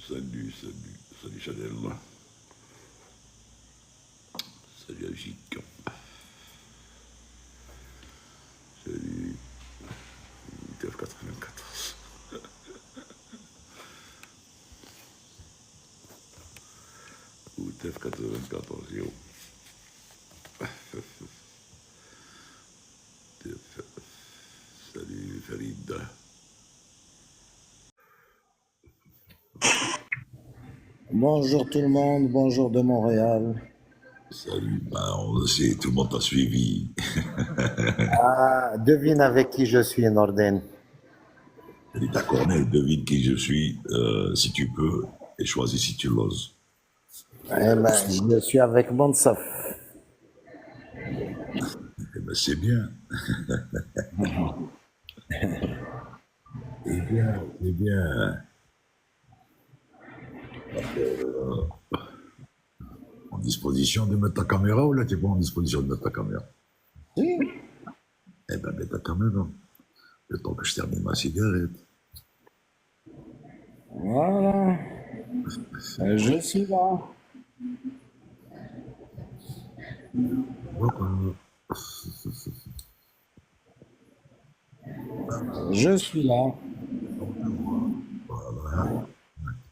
Salut, salut, salut Chanel. Salut Agik. Salut TF94. Ou TF94, yo. Salut Farid. Bonjour tout le monde, bonjour de Montréal. Salut, on le sait, tout le monde t'a suivi. Ah, devine avec qui je suis, Norden. Salut ta Cornel, devine qui je suis, si tu peux, et choisis si tu l'oses. Eh ben, je suis avec Monsaf. Eh ben c'est bien. Eh bien, eh bien. En disposition de mettre ta caméra ou là t'es pas en disposition de mettre ta caméra? Oui. Eh ben mets ta caméra. Le temps que je termine ma cigarette. Voilà, je suis là. Voilà. Je suis là. Voilà.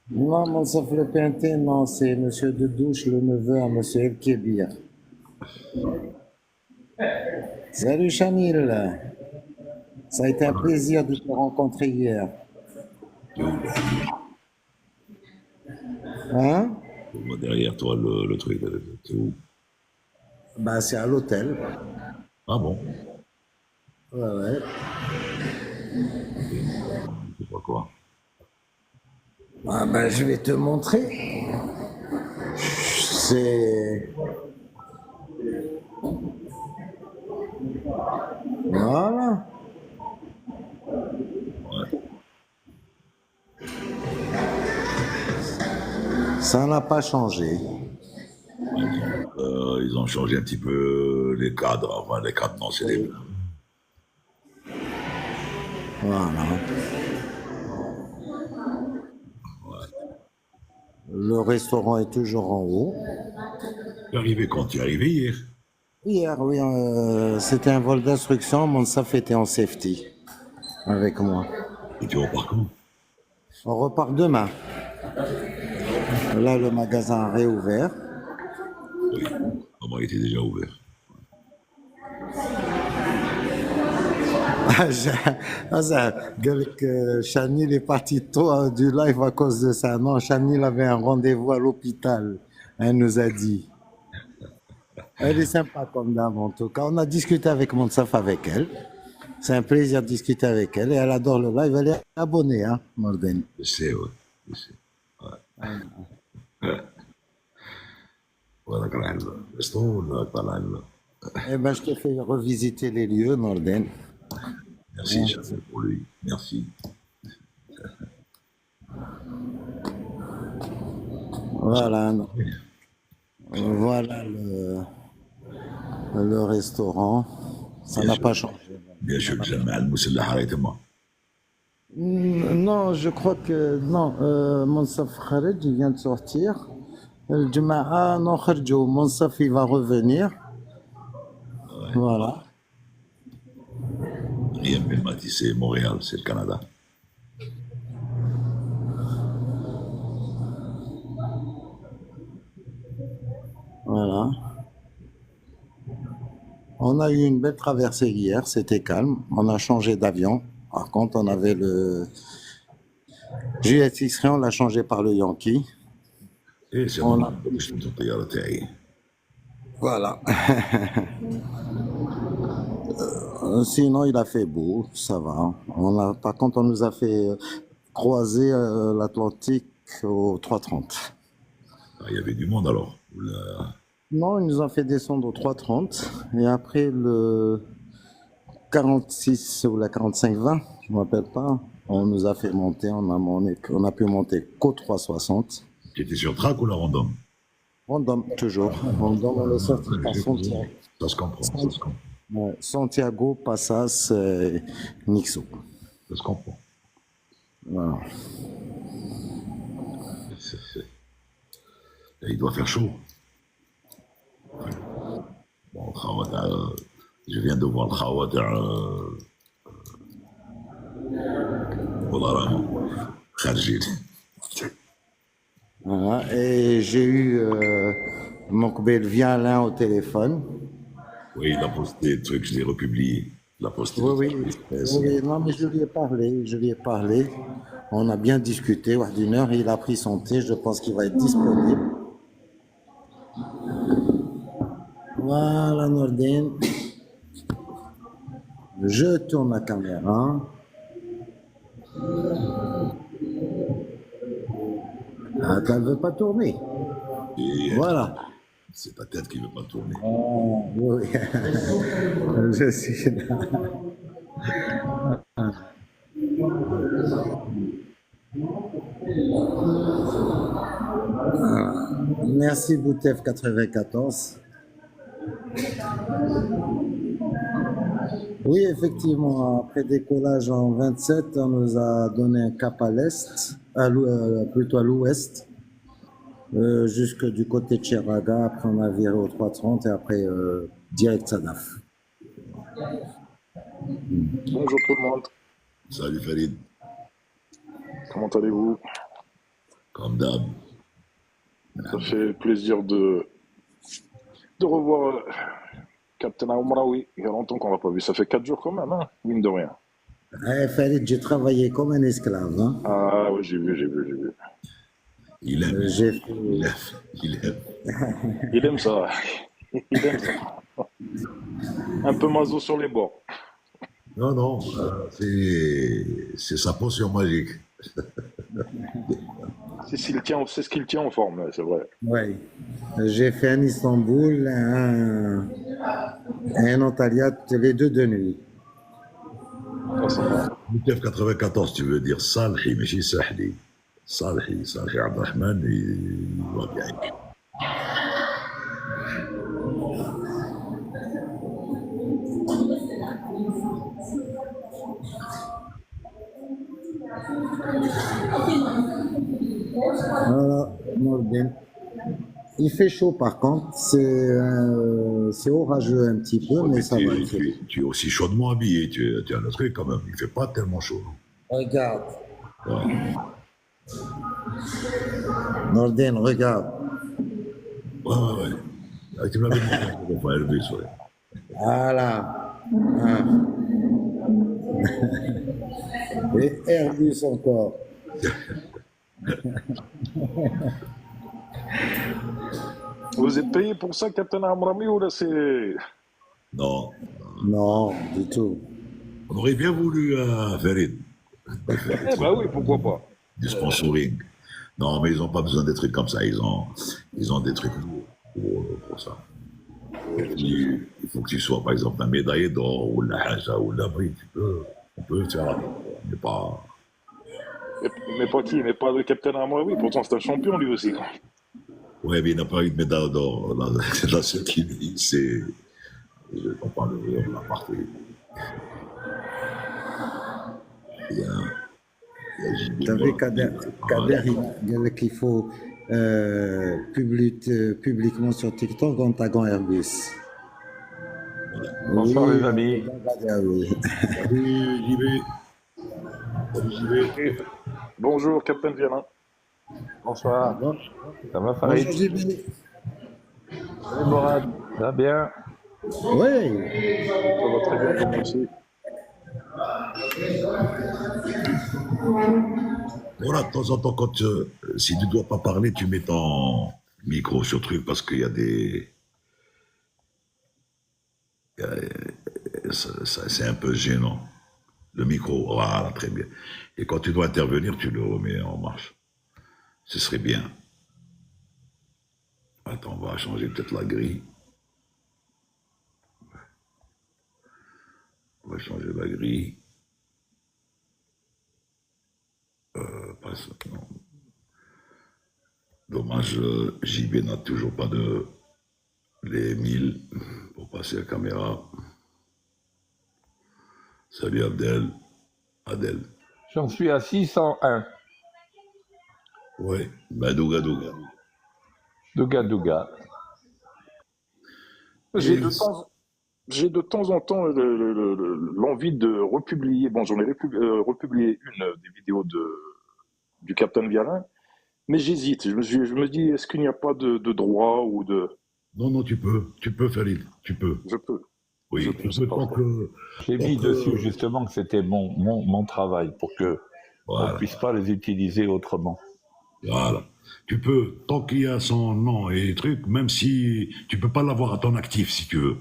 Non, Monsaf le Pinté, non, c'est Monsieur de Douche, le neveu à Monsieur El Kébir. Salut Chamil, ça a été un plaisir de te rencontrer hier. T'es où là? Hein? Je vois derrière toi le truc. T'es où? Ben, c'est à l'hôtel. Ah bon? Ouais, ouais. Je sais pas quoi. Ah ben, je vais te montrer. C'est... Voilà. Ouais. Ça n'a pas changé. Ils ont changé un petit peu les cadres. Enfin, les cadres, non, c'est les mêmes. Voilà. Ouais. Le restaurant est toujours en haut. Tu es arrivé quand? Tu es arrivé hier? Hier, oui, c'était un vol d'instruction. Monsaf était en safety avec moi. Et tu repars quand? On repart demain. Là, le magasin a réouvert. Oui. Ah bon, il était déjà ouvert. Chanil est parti tôt du live à cause de ça. Non, Chanil avait un rendez-vous à l'hôpital. Elle nous a dit. Elle est sympa comme dame en tout cas. On a discuté avec Monsaf avec elle. C'est un plaisir de discuter avec elle et elle adore le live. Elle est abonnée, hein, Morden. Je sais, ouais. Je sais. Ouais. Voilà, quand même. Resto, là, quand même. Eh ben, je te fais revisiter les lieux, Morden. Merci, Chanel, pour lui. Merci. Voilà, voilà le restaurant. Ça Bien n'a sûr. pas changé. Bien sûr que j'aime Al-Moussellah moi. Non, je crois que non. Monsaf Khaled, il vient de sortir. Le Jama'a, non, Kharjo. Monsaf, il va revenir. Ouais. Voilà. Rien Belmati, c'est Montréal, c'est le Canada. Voilà. On a eu une belle traversée hier, c'était calme. On a changé d'avion. Par contre, on avait le JSX, on l'a changé par le Yankee. Et c'est On normal, a... je te dis à la télé. Voilà. Sinon, il a fait beau, ça va. Par contre, on nous a fait croiser l'Atlantique au 3:30. Ah, il y avait du monde alors. Oula. Non, ils nous ont fait descendre au 3:30. Et après le 46 ou la 45-20, je ne me rappelle pas, on nous a fait monter, on a pu monter qu'au 360. Tu étais sur track ou la random? Random, toujours. Random, on est sorti par J'ai compris. Santiago. Ça se comprend, ça se comprend. Ouais, Santiago, Passas, Nixo. Ça se comprend. Voilà. Et il doit faire chaud. Bon, je viens de voir le Khawat voilà, Kharjil. Voilà. Et j'ai eu Mokbel Vialin au téléphone. Oui, il a posté le truc, je l'ai republié. Il a posté le Oui, truc. oui, oui, non, mais je lui ai parlé. On a bien discuté, ouais, d'une heure, il a pris son thé, je pense qu'il va être disponible. Voilà, Nordin. Je tourne la caméra. Ah, elle ne veut pas tourner. Et Voilà. c'est ta tête qui ne veut pas tourner. Oh, oui. Je suis là. Merci Boutef 94. Oui, effectivement, après décollage en 27, on nous a donné un cap à l'est, plutôt à l'ouest, jusque du côté de Cheraga. Après, on a viré au 330 et après, direct Sadaf. Bonjour tout le monde, Salut Farid, comment allez-vous? comme d'hab. Ça fait plaisir de revoir Captain Aoumraoui. Il y a longtemps qu'on l'a pas vu, ça fait 4 jours quand même, hein, mine de rien. Eh, Farid, j'ai travaillé comme un esclave. Hein. Ah oui, j'ai vu. Il aime, J'ai fait... il aime. Il aime ça, il aime ça. Un peu maso sur les bords. Non, non, c'est sa potion magique. C'est ce qu'il tient en forme, ouais, c'est vrai. Oui. J'ai fait un Istanbul, un Antalya, les deux de nuit. Ah, ça va. Moutef 94, tu veux dire Salhi, mais c'est Sahli. Salhi Abdurrahman, il va bien. Voilà, Nordin. Il fait chaud par contre, c'est orageux un petit peu, mais ça va. Tu es aussi chaudement habillé, tu as le truc quand même. Il ne fait pas tellement chaud. Regarde, Ouais. Nordin, regarde. Ouais. Ah, tu me l'avais dit, on va Airbus, ouais. Voilà. Ah. Et Airbus encore. Vous êtes payé pour ça, Captain Amrami, ou là c'est... Non, Non, du tout. on aurait bien voulu Farid, Eh ben oui, pourquoi pas. du sponsoring. Non, mais ils n'ont pas besoin des trucs comme ça. Ils ont des trucs pour ça. Il faut que tu sois, par exemple, un médaillé d'or ou la haja ou l'abri. On peut faire, mais pas. Mais pas qui? Mais pas le Captain Amraoui, pourtant c'est un champion lui aussi. Ouais, mais il n'a pas eu de médaille d'or. Là, ce qu'il dit, c'est. Je comprends la partie. Il y a Tu as vu Kader, il dit qu'il faut publiquement sur TikTok en taguant Airbus. Bonsoir les amis. Oui. Salut, j'y vais. Bonjour, Captain Viana. Bonsoir. Bon. Ça va Farid? Bonjour JB. Salut Morad. Ça va bien? Oui. Ça va très bien, comme aussi. Voilà, de temps en temps, quand si tu ne dois pas parler, tu mets ton micro sur truc parce qu'il y a des. C'est un peu gênant. Le micro, voilà, très bien. Et quand tu dois intervenir, tu le remets en marche. Ce serait bien. Attends, on va changer peut-être la grille. On va changer la grille. Pas ça, non. Dommage, JB n'a toujours pas de les 1000 pour passer la caméra. Salut Abdel. Adel. J'en suis à 601. Ouais, bah, Douga Douga. Douga Douga. J'ai Et de temps, j'ai de temps en temps l'envie de republier. Bon, j'en ai republié une des vidéos du Captain Vialin, mais j'hésite. Je me dis, est-ce qu'il n'y a pas de droit ou de. non, non, tu peux, Farid, tu peux. Je peux, je Oui, tu peux, c'est peux parfait. J'ai tant mis dessus que, justement que c'était mon travail pour que on ne voilà, puisse pas les utiliser autrement. voilà. Tu peux, tant qu'il y a son nom et trucs, même si tu peux pas l'avoir à ton actif, si tu veux.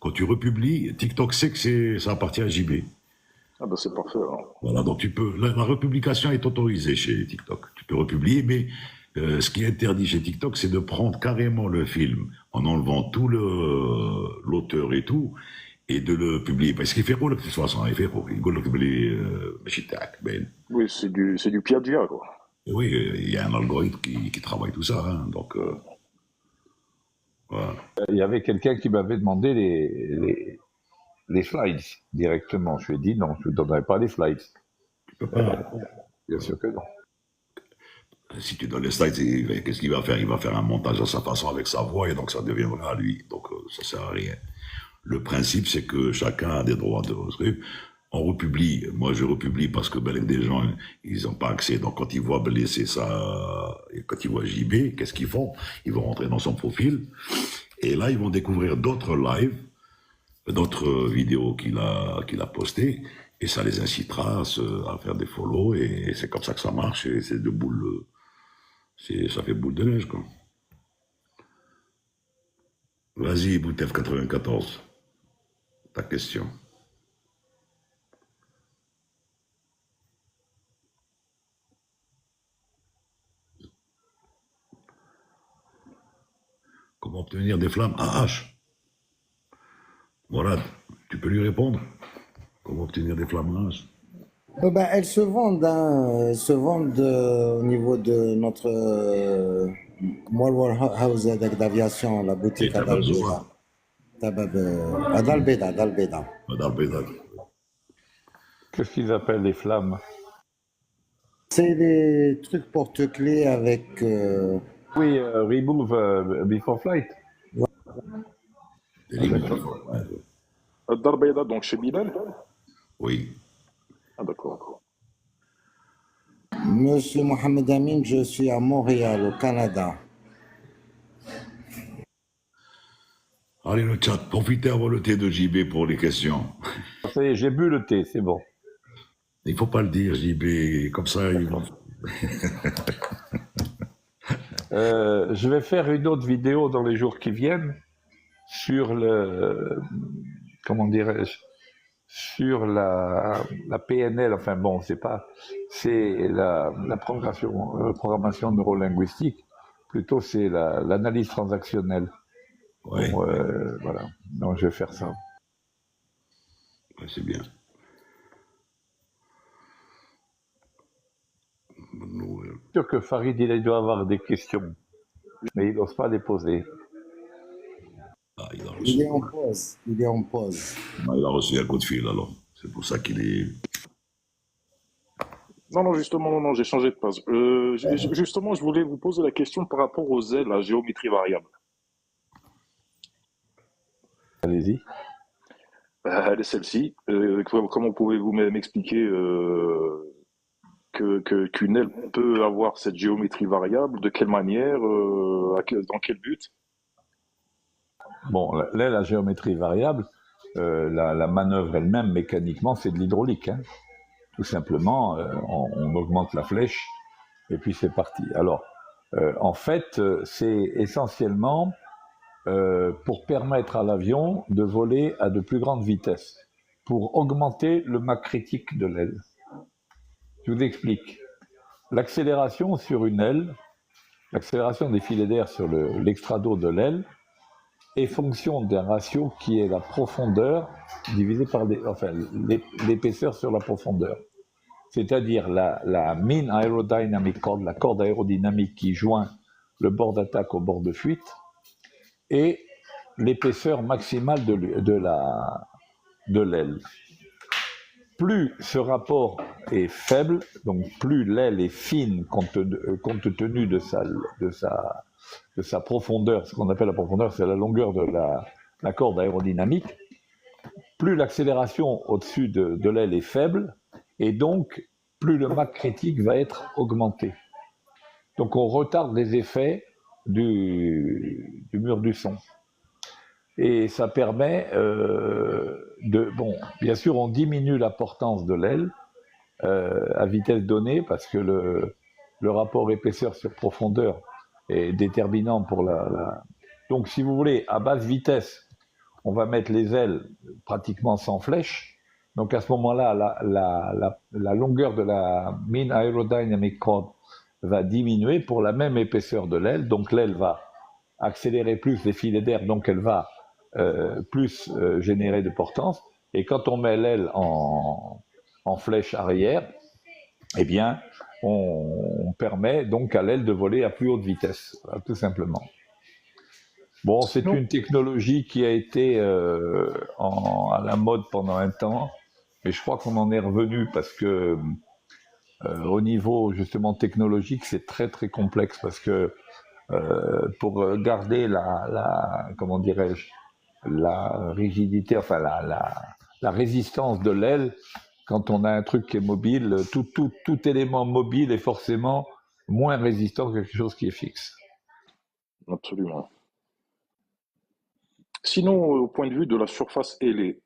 Quand tu republies, TikTok sait que ça appartient à JB. Ah ben c'est parfait alors. Voilà, donc tu peux, la republication est autorisée chez TikTok. Tu peux republier, mais ce qui est interdit chez TikTok, c'est de prendre carrément le film en enlevant tout l'auteur et tout, et de le publier. Parce qu'il fait quoi, de toute façon, il fait quoi, il va le publier, ماشي تاعك, ben. Oui, c'est du plagiat, quoi. Et oui, il y a un algorithme qui travaille tout ça, hein, donc voilà. Il y avait quelqu'un qui m'avait demandé les slides directement. Je lui ai dit non, je ne donnerai pas les slides. Tu peux pas. Bien sûr que non. Si tu donnes les slides, qu'est-ce qu'il va faire? Il va faire un montage à sa façon avec sa voix et donc ça deviendra à lui. Donc ça sert à rien. Le principe, c'est que chacun a des droits de truc. On republie. Moi, je republie parce que ben, des gens, ils n'ont pas accès. Donc quand ils voient c'est ça, et quand ils voient JB, qu'est-ce qu'ils font? Ils vont rentrer dans son profil et là, ils vont découvrir d'autres lives, d'autres vidéos qu'il a postées et ça les incitera à faire des follow et c'est comme ça que ça marche et c'est de boule. Ça fait boule de neige, quoi. Vas-y, Boutef 94, ta question. Comment obtenir des flammes à H? Morad, tu peux lui répondre? Comment obtenir des flammes à H? Ben, elles se vendent, hein, elles se vendent au niveau de notre Mall Warehouse d'aviation, la Et boutique à t'as besoin. Dalbeda. À Dalbeda, Dalbeda. Madame Bédard. Qu'est-ce qu'ils appellent les flammes? C'est des trucs porte-clés avec. Oui, remove before flight. Des Ah, limites. d'accord. Ouais. Darbeida, donc chez Bilal. Oui. Ah d'accord. Monsieur Mohamed Amin, je suis à Montréal, au Canada. Allez, le chat, profitez avant le thé de JB pour les questions. Ça y est, j'ai bu le thé, c'est bon. Il faut pas le dire, JB, comme ça, ils vont. Je vais faire une autre vidéo dans les jours qui viennent sur comment dirais-je, sur la PNL, enfin bon, c'est la programmation neurolinguistique, plutôt c'est l'analyse transactionnelle. Ouais, Bon, voilà, donc je vais faire ça. ouais, c'est bien. Nous, C'est sûr que Farid, il doit avoir des questions, mais il n'ose pas les poser. il a Il reçu, est en pause. Il est en pause. il a reçu un coup de fil, alors. C'est pour ça qu'il est. Non, non, justement, non, non, j'ai changé de page. Justement, je voulais vous poser la question par rapport aux ailes à géométrie variable. Allez-y. Elle est celle-ci. Comment pouvez-vous m'expliquer qu'une aile peut avoir cette géométrie variable? De quelle manière? Dans quel but? Bon, là, la géométrie variable, la manœuvre elle-même, mécaniquement, c'est de l'hydraulique. Hein. Tout simplement, on augmente la flèche et puis c'est parti. Alors, en fait, c'est essentiellement pour permettre à l'avion de voler à de plus grandes vitesses, pour augmenter le Mach critique de l'aile. Je vous explique. L'accélération sur une aile, l'accélération des filets d'air sur l'extrado de l'aile, est fonction d'un ratio qui est la profondeur divisé par l'épaisseur sur la profondeur. C'est-à-dire la mean aerodynamic cord, la corde aérodynamique qui joint le bord d'attaque au bord de fuite, et l'épaisseur maximale de l'aile. plus ce rapport est faible, donc plus l'aile est fine compte tenu de sa profondeur, ce qu'on appelle la profondeur, c'est la longueur de la corde aérodynamique, plus l'accélération au-dessus de l'aile est faible, et donc plus le Mach critique va être augmenté. Donc on retarde les effets du mur du son. Et ça permet bien sûr on diminue la portance de l'aile à vitesse donnée, parce que le rapport épaisseur sur profondeur est déterminant pour Donc si vous voulez, à basse vitesse, on va mettre les ailes pratiquement sans flèche. Donc à ce moment-là, la longueur de la mean aerodynamic chord va diminuer pour la même épaisseur de l'aile. Donc l'aile va accélérer plus les filets d'air, donc elle va plus générer de portance. Et quand on met l'aile en flèche arrière, eh bien, on permet donc à l'aile de voler à plus haute vitesse, voilà, tout simplement. Bon, c'est une technologie qui a été à la mode pendant un temps, mais je crois qu'on en est revenu parce que au niveau justement technologique, c'est très très complexe, parce que pour garder comment dirais-je, la rigidité, enfin la résistance de l'aile, quand on a un truc qui est mobile, tout élément mobile est forcément moins résistant que quelque chose qui est fixe. Absolument. Sinon, au point de vue de la surface ailée,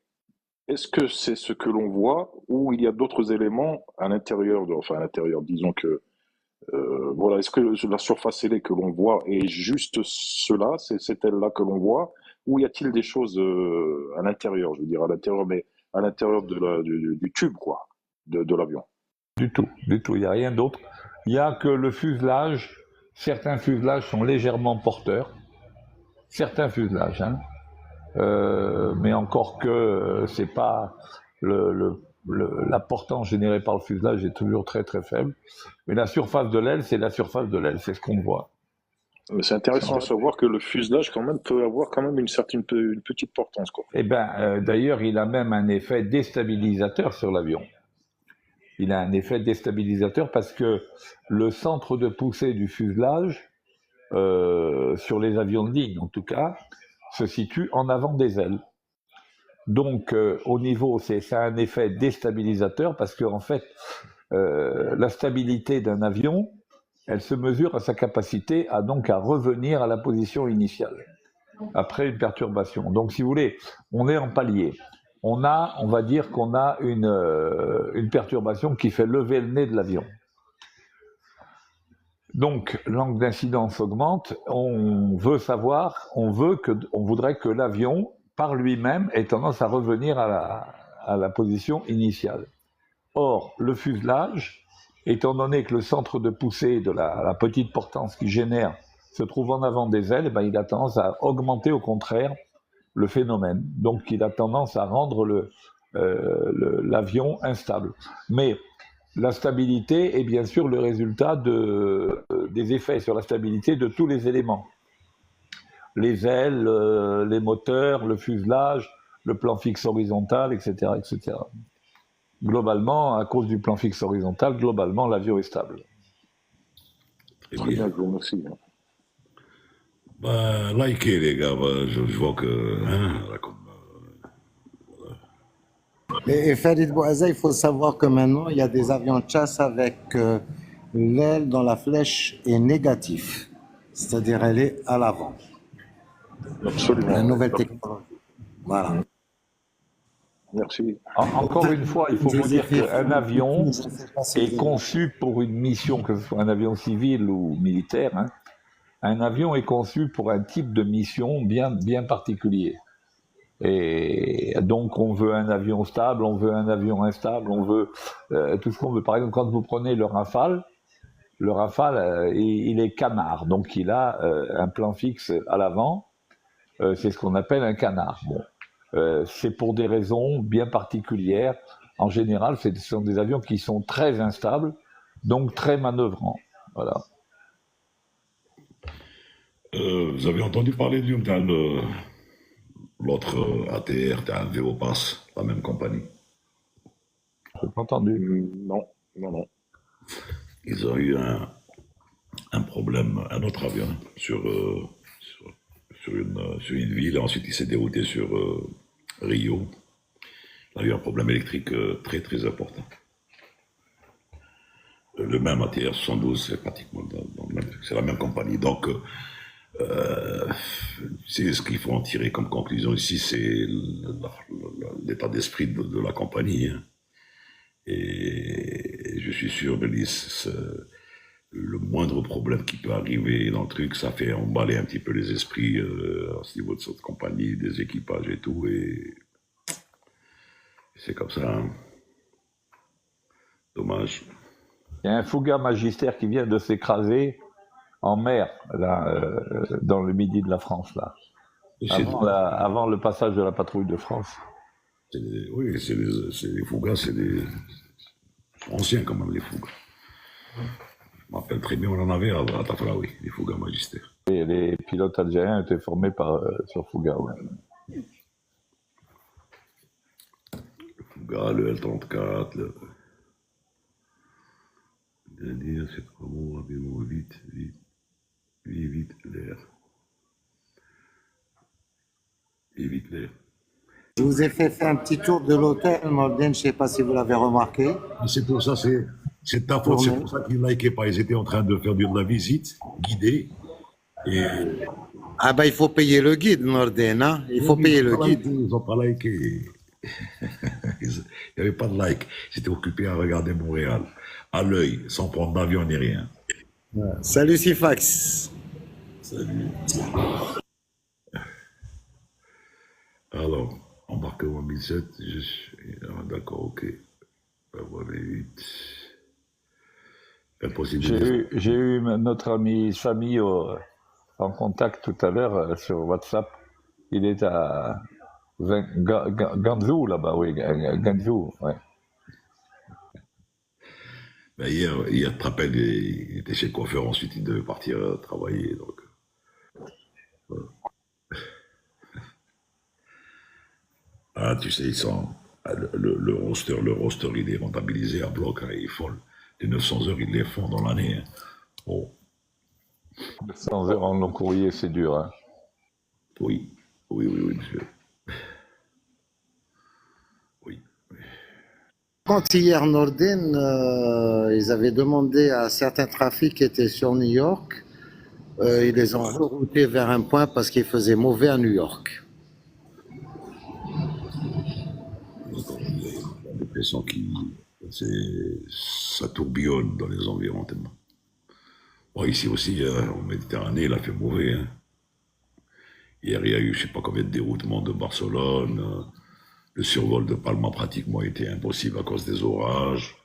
est-ce que c'est ce que l'on voit, ou il y a d'autres éléments à l'intérieur, disons que, voilà, est-ce que la surface ailée que l'on voit est juste cela, c'est elle-là que l'on voit, ou y a-t-il des choses à l'intérieur, je veux dire à l'intérieur, mais à l'intérieur du tube, quoi, de l'avion? Du tout, il n'y a rien d'autre. Il n'y a que le fuselage. Certains fuselages sont légèrement porteurs, certains fuselages, hein. Mais encore que c'est pas la portance générée par le fuselage est toujours très très faible. Mais la surface de l'aile, c'est la surface de l'aile, c'est ce qu'on voit. Mais c'est intéressant à savoir que le fuselage quand même peut avoir quand même une petite portance, quoi. Eh ben, d'ailleurs, il a même un effet déstabilisateur sur l'avion. Il a un effet déstabilisateur parce que le centre de poussée du fuselage, sur les avions de ligne en tout cas, se situe en avant des ailes. Donc, au niveau, ça a un effet déstabilisateur parce que en fait, la stabilité d'un avion, elle se mesure à sa capacité à revenir à la position initiale après une perturbation. Donc, si vous voulez, on est en palier. On va dire qu'on a une perturbation qui fait lever le nez de l'avion. Donc, l'angle d'incidence augmente. On voudrait que l'avion, par lui-même, ait tendance à revenir à la position initiale. Or, le fuselage, étant donné que le centre de poussée de la petite portance qui génère se trouve en avant des ailes, il a tendance à augmenter au contraire le phénomène. Donc, il a tendance à rendre l'avion instable. Mais la stabilité est bien sûr le résultat des effets sur la stabilité de tous les éléments. Les ailes, les moteurs, le fuselage, le plan fixe horizontal, etc., etc. Globalement, à cause du plan fixe horizontal, l'avion est stable. Très bien, je vous remercie. Likez les gars, je vois que... Et Farid Bouaza, il faut savoir que maintenant, il y a des avions de chasse avec l'aile dont la flèche est négative, c'est-à-dire elle est à l'avant. Absolument. La nouvelle technologie. Voilà. Merci. Encore une fois, il faut vous dire qu'un avion est conçu pour une mission, que ce soit un avion civil ou militaire, hein. Un avion est conçu pour un type de mission bien particulier. Et donc, on veut un avion stable, on veut un avion instable, on veut tout ce qu'on veut. Par exemple, quand vous prenez le Rafale, il est canard, donc il a un plan fixe à l'avant. C'est ce qu'on appelle un canard. Bon, c'est pour des raisons bien particulières. En général, ce sont des avions qui sont très instables, donc très manœuvrants. Voilà. Vous avez entendu parler l'autre ATR, t'as un Vélopass, la même compagnie. J'ai pas entendu. Non, non, non. Ils ont eu un problème, un autre avion, sur une ville. Ensuite, il s'est dérouté sur Rio. Il a eu un problème électrique très très important. Le même ATR 72, c'est pratiquement c'est la même compagnie. Donc, c'est ce qu'il faut en tirer comme conclusion ici, c'est l'état d'esprit de la compagnie. Hein. Et je suis sûr, Denis, le moindre problème qui peut arriver dans le truc, ça fait emballer un petit peu les esprits à ce niveau de cette compagnie, des équipages et tout. Et c'est comme ça. Hein. Dommage. Il y a un Fouga Magistère qui vient de s'écraser en mer, là, dans le midi de la France, là. Avant le passage de la patrouille de France. Oui, c'est les Fougas, c'est des anciens quand même, les Fougas. Je m'appelle très bien, on en avait à Tafraoui, les Fougas Magistères. Et les pilotes algériens étaient formés sur Fouga, ouais. Le Fouga, le L-34, dire c'est trois mots, rapidement, vite, l'air. Et vite l'air. Je vous ai fait faire un petit tour de l'hôtel, Nordin, je ne sais pas si vous l'avez remarqué. C'est pour ça, c'est ta faute, c'est pour ça qu'ils ne likaient pas. Ils étaient en train de faire de la visite guidée. Et... Ah ben il faut payer le guide, Nordin, hein. Il faut payer le guide. Ils n'ont pas liké. Il n'y avait pas de like. Ils étaient occupés à regarder Montréal, à l'œil, sans prendre d'avion ni rien. Ouais. Salut Sifax. Salut. Alors, embarquement 1007, d'accord, ok. Voilà, 8. J'ai eu notre ami Samy en contact tout à l'heure sur WhatsApp. Il est à Ganzhou là-bas, oui, Ganzhou, ouais. Ben hier, tu te rappelles, il était chez le coiffeur, ensuite il devait partir travailler. Donc, voilà. Ah, tu sais, ils sont, le roster, il est rentabilisé à bloc, hein, ils font les 900 heures, ils les font dans l'année. Hein. Oh. 900 heures en long courrier, c'est dur. Hein. Oui, monsieur. Oui. Quand hier, Nordin, ils avaient demandé à certains trafics qui étaient sur New York, ils les ont reroutés vers un point parce qu'il faisait mauvais à New York. J'ai l'impression que ça tourbillonne dans les environs tellement. Bon, ici aussi, en Méditerranée, il a fait mauvais. Hein. Hier, il y a eu, je ne sais pas combien de déroutements de Barcelone. Le survol de Palma pratiquement était impossible à cause des orages.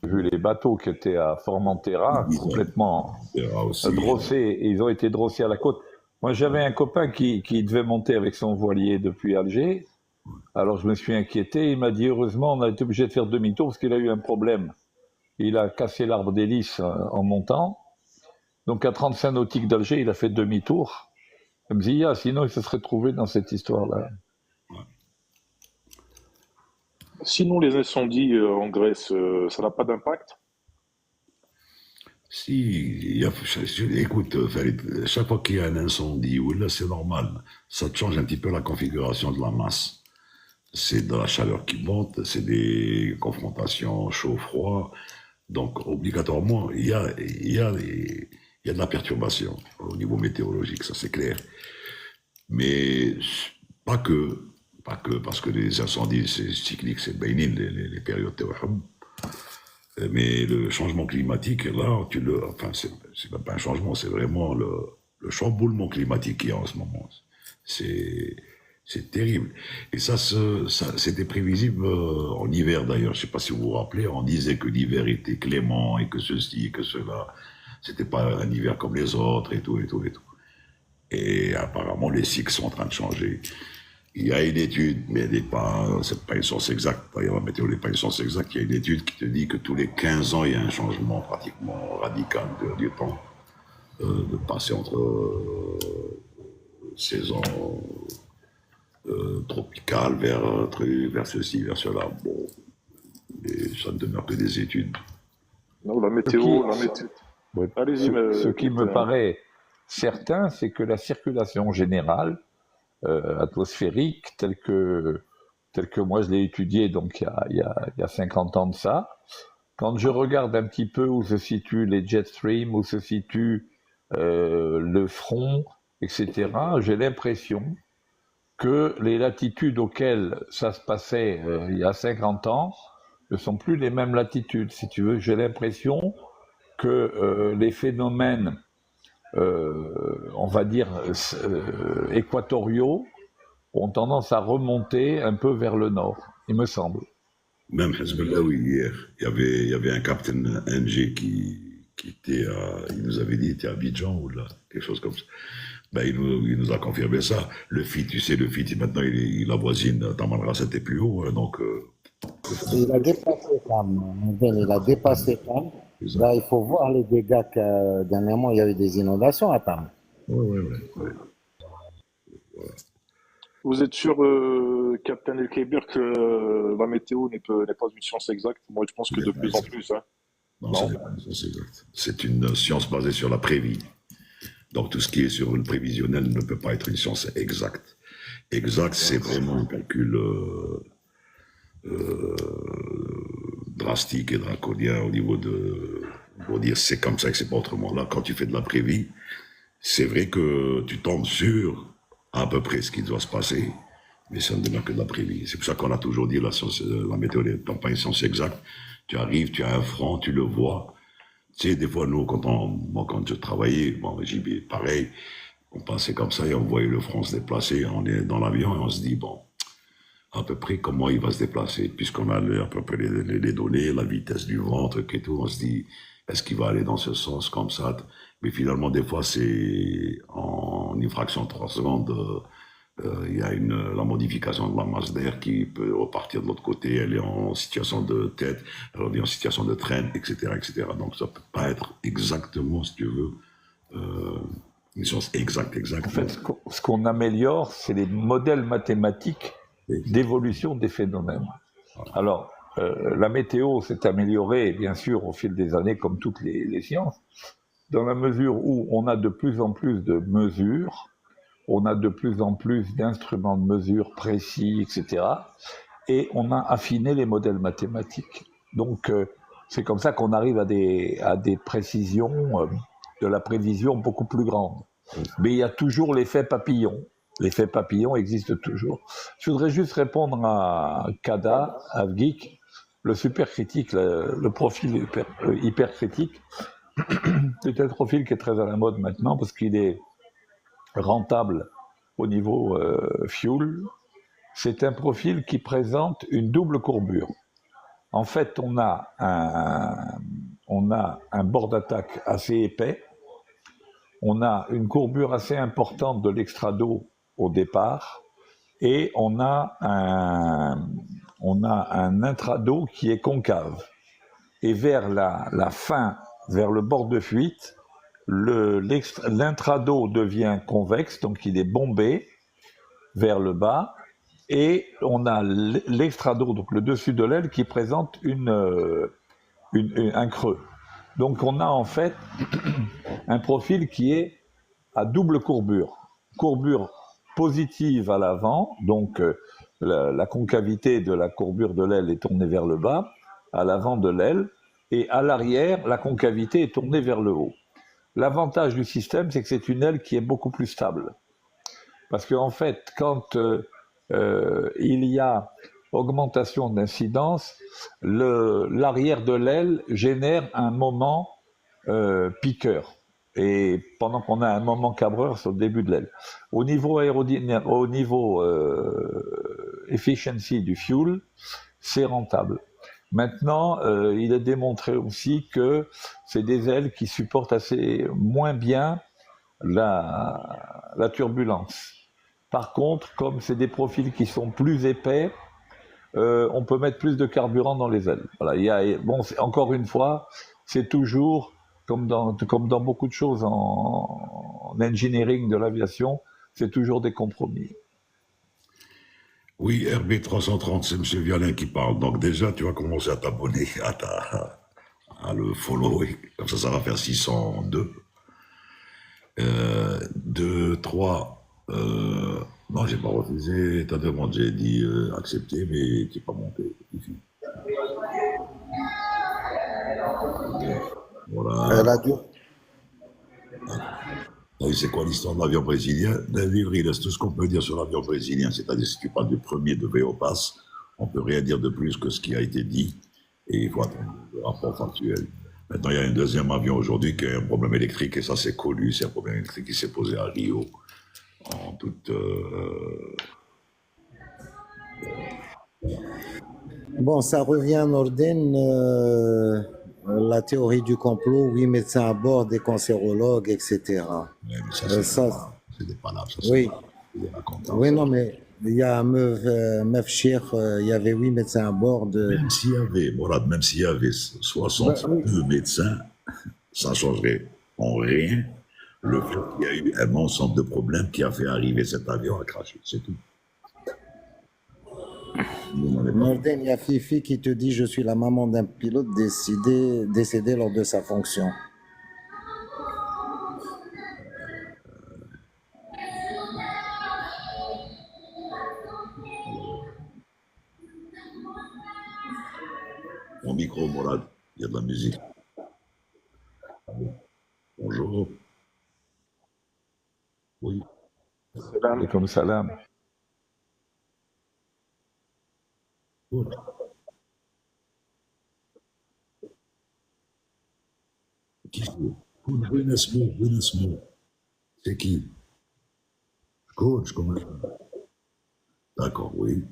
J'ai vu les bateaux qui étaient à Formentera, complètement drossés, et ils ont été drossés à la côte. Moi, j'avais un copain qui devait monter avec son voilier depuis Alger. Alors, je me suis inquiété. Il m'a dit, heureusement, on a été obligé de faire demi-tour parce qu'il a eu un problème. Il a cassé l'arbre d'hélice en montant. Donc, à 35 nautiques d'Alger, il a fait demi-tour. Il me dit, sinon, il se serait trouvé dans cette histoire-là. Sinon, les incendies en Grèce, ça n'a pas d'impact? Si, écoute, chaque fois qu'il y a un incendie, là, c'est normal. Ça te change un petit peu la configuration de la masse. C'est de la chaleur qui monte, c'est des confrontations chaud-froid. Donc, obligatoirement, il y a de la perturbation au niveau météorologique, ça c'est clair. Mais pas que, parce que les incendies, c'est cyclique, c'est bénin, les périodes terroristes. Mais le changement climatique, là, c'est même pas un changement, c'est vraiment le chamboulement climatique qu'il y a en ce moment. C'est terrible. Et ça c'était prévisible en hiver d'ailleurs. Je ne sais pas si vous vous rappelez, on disait que l'hiver était clément et que ceci et que cela. C'était pas un hiver comme les autres et tout. Et apparemment, les cycles sont en train de changer. Il y a une étude, mais c'est pas une source exacte. D'ailleurs, la météo n'est pas une source exacte. Il y a une étude qui te dit que tous les 15 ans, il y a un changement pratiquement radical du temps, de passer entre saison tropicale vers ceci, vers cela. Bon, ça ne demeure que des études. Non, la Ce météo, qui, la météo. oui, Allez-y, ce qui me capitaine. paraît certain, c'est que la circulation générale atmosphérique, telle que moi je l'ai étudiée donc il y a 50 ans de ça, quand je regarde un petit peu où se situent les jet streams, où se situe le front, etc., j'ai l'impression que les latitudes auxquelles ça se passait il y a 50 ans ne sont plus les mêmes latitudes. Si tu veux, j'ai l'impression que les phénomènes, on va dire, équatoriaux, ont tendance à remonter un peu vers le nord, il me semble. Même Hezbollah, oui, hier, il y avait un capitaine NG qui était il nous avait dit, il était à Abidjan ou là, quelque chose comme ça. Ben, il nous a confirmé ça. Le FIT, tu sais, le FIT, maintenant, il avoisine Tamanrasset, c'était plus haut, hein, donc, Il a dépassé Tam, il a dépassé Tam. c'est ça. Là, il faut voir les dégâts que dernièrement, il y a eu des inondations à Tam. Ouais, ouais, ouais. Vous êtes sûr, Captain El Kébir, que la météo n'est pas une science exacte? Moi, je pense Ce que n'est de pas plus en exact. plus, hein. Non, ce Non? n'est pas une science exacte. C'est une science basée sur la prévie. Donc, tout ce qui est sur une prévisionnelle ne peut pas être une science exacte. Exact, c'est vraiment un calcul drastique et draconien au niveau de, pour dire c'est comme ça que c'est pas autrement. Là, quand tu fais de la prévie, c'est vrai que tu tombes sur à peu près ce qui doit se passer, mais ça ne demeure que de la prévie. C'est pour ça qu'on a toujours dit la météo n'est pas une science exacte. Tu arrives, tu as un front, tu le vois. Tu sais, des fois, nous, moi, quand je travaillais, bon, JB, pareil, on passait comme ça et on voyait le front se déplacer. On est dans l'avion et on se dit, bon, à peu près comment il va se déplacer, puisqu'on a à peu près les données, la vitesse du vent, truc et tout, on se dit, est-ce qu'il va aller dans ce sens comme ça? Mais finalement, des fois, c'est en une fraction de 3 secondes, il y a la modification de la masse d'air qui peut repartir de l'autre côté, elle est en situation de tête, elle revient en situation de traîne, etc., etc. Donc ça peut pas être exactement, si tu veux, euh, une science exacte, En exacte, fait, mais ce qu'on améliore, c'est les modèles mathématiques d'évolution des phénomènes. Alors, la météo s'est améliorée, bien sûr, au fil des années, comme toutes les sciences, dans la mesure où on a de plus en plus de mesures, on a de plus en plus d'instruments de mesure précis, etc. Et on a affiné les modèles mathématiques. Donc, c'est comme ça qu'on arrive à des précisions de la prévision beaucoup plus grandes. Mais il y a toujours l'effet papillon. L'effet papillon existe toujours. Je voudrais juste répondre à Kada, à Geek, le super critique, le profil hyper critique. C'est un profil qui est très à la mode maintenant parce qu'il est rentable au niveau fuel. C'est un profil qui présente une double courbure. En fait, on a un bord d'attaque assez épais, on a une courbure assez importante de l'extrado au départ, et on a un intrado qui est concave. Et vers la fin, vers le bord de fuite, l'intrado devient convexe, donc il est bombé vers le bas, et on a l'extrado, donc le dessus de l'aile, qui présente un creux. Donc on a en fait un profil qui est à double courbure. Courbure positive à l'avant, donc la concavité de la courbure de l'aile est tournée vers le bas, à l'avant de l'aile, et à l'arrière, la concavité est tournée vers le haut. L'avantage du système, c'est que c'est une aile qui est beaucoup plus stable. Parce qu'en fait, quand il y a augmentation d'incidence, l'arrière de l'aile génère un moment piqueur. Et pendant qu'on a un moment cabreur sur le début de l'aile. Au niveau aérodynamique, au niveau efficiency du fuel, c'est rentable. Maintenant, il est démontré aussi que c'est des ailes qui supportent moins bien la turbulence. Par contre, comme c'est des profils qui sont plus épais, on peut mettre plus de carburant dans les ailes. Voilà, encore une fois, c'est toujours, comme dans beaucoup de choses en engineering de l'aviation, c'est toujours des compromis. Oui, RB330, c'est M. Vialin qui parle. Donc déjà, tu vas commencer à t'abonner, à le follow. Comme ça va faire 602. 2, 3. Non, j'ai pas refusé ta demande. J'ai dit accepter, mais tu n'es pas monté. Voilà. Elle a dû. C'est quoi l'histoire de l'avion brésilien? D'ailleurs, il reste tout ce qu'on peut dire sur l'avion brésilien. C'est-à-dire, si tu parles du premier de Veopas, on ne peut rien dire de plus que ce qui a été dit. Et il faut attendre le rapport factuel. Maintenant, il y a un deuxième avion aujourd'hui qui a un problème électrique, et ça, c'est connu. C'est un problème électrique qui s'est posé à Rio. En toute. Bon, ça revient, Norden, la théorie du complot, 8 médecins à bord, des cancérologues, etc. Mais ça, c'est des palabres. Ça, oui. C'est des racontables. Oui, non, mais il y a Meuf Chir, il y avait 8 médecins à bord. Même s'il y avait, Morad, même s'il y avait 62 médecins, ça ne changerait en rien le fait qu'il y a eu un ensemble de problèmes qui a fait arriver cet avion à cracher. C'est tout. Norden, il y a Fifi qui te dit « Je suis la maman d'un pilote décédé lors de sa fonction ». Mon micro, Morad, il y a de la musique. Bonjour. Oui. C'est comme salam. Good. Qui c'est? Good, Winesmo. C'est qui? Coach, comment ça? D'accord, oui.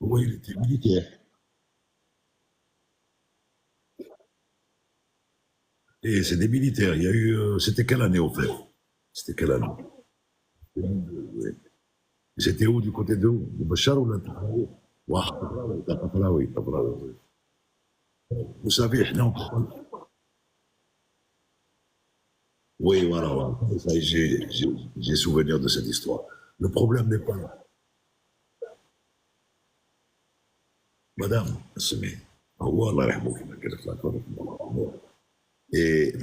Oui, il était militaire. Et c'est des militaires. Il y a eu. C'était quelle année au fait? C'était quelle année? 2002, oui. C'était où, du côté de où? De Bachar ou là? Tafraoui. Vous savez, non. Oui, voilà. Ça, j'ai souvenir de cette histoire. Le problème n'est pas là. Madame, et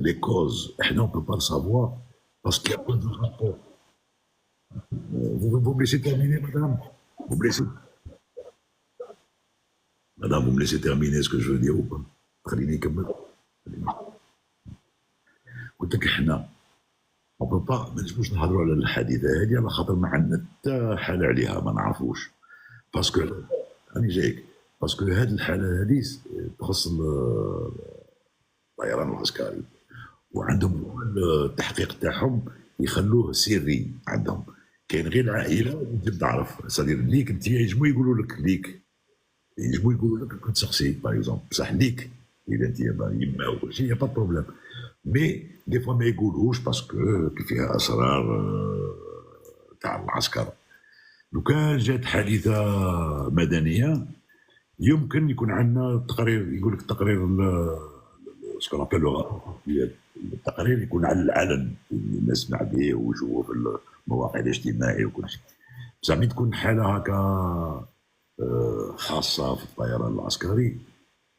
les causes, on ne peut pas le savoir parce qu'il n'y a pas de rapport. Vous me laissez terminer, madame? Vous me laissez... Madame, vous me laissez terminer ce que je veux dire ou pas? خليني أكمل. قلت لك احنا on peut pas ما نجموش نهضروا على الحادثه هذه على خاطر ما عندنا حتى حاله عليها ما نعرفوش باسكو راني جايك باسكو هذه الحاله هذه تخص الطيران العسكري وعندهم التحقيق تاعهم يخلوه سري عندهم كاين غير العائله تجي تعرف صدير ليك انت يجمو يقولوا لك ليك يجمو يقولوا لك كنت شخصي باغ اكزومبل بصح ليك اذا انت يما وكل شيء با بروبليم مي دي فوا ما يقولوش باسكو فيها اسرار تاع العسكر لو كان جات حادثه مدنيه يمكن يكون عندنا تقرير يقول لك التقرير سكون ابل التقرير يكون على العلن الناس تسمع به ويشوفوا في المواقع الاجتماعيه وكل شيء بصح ملي تكون حاله هكا خاصه في الطيران العسكري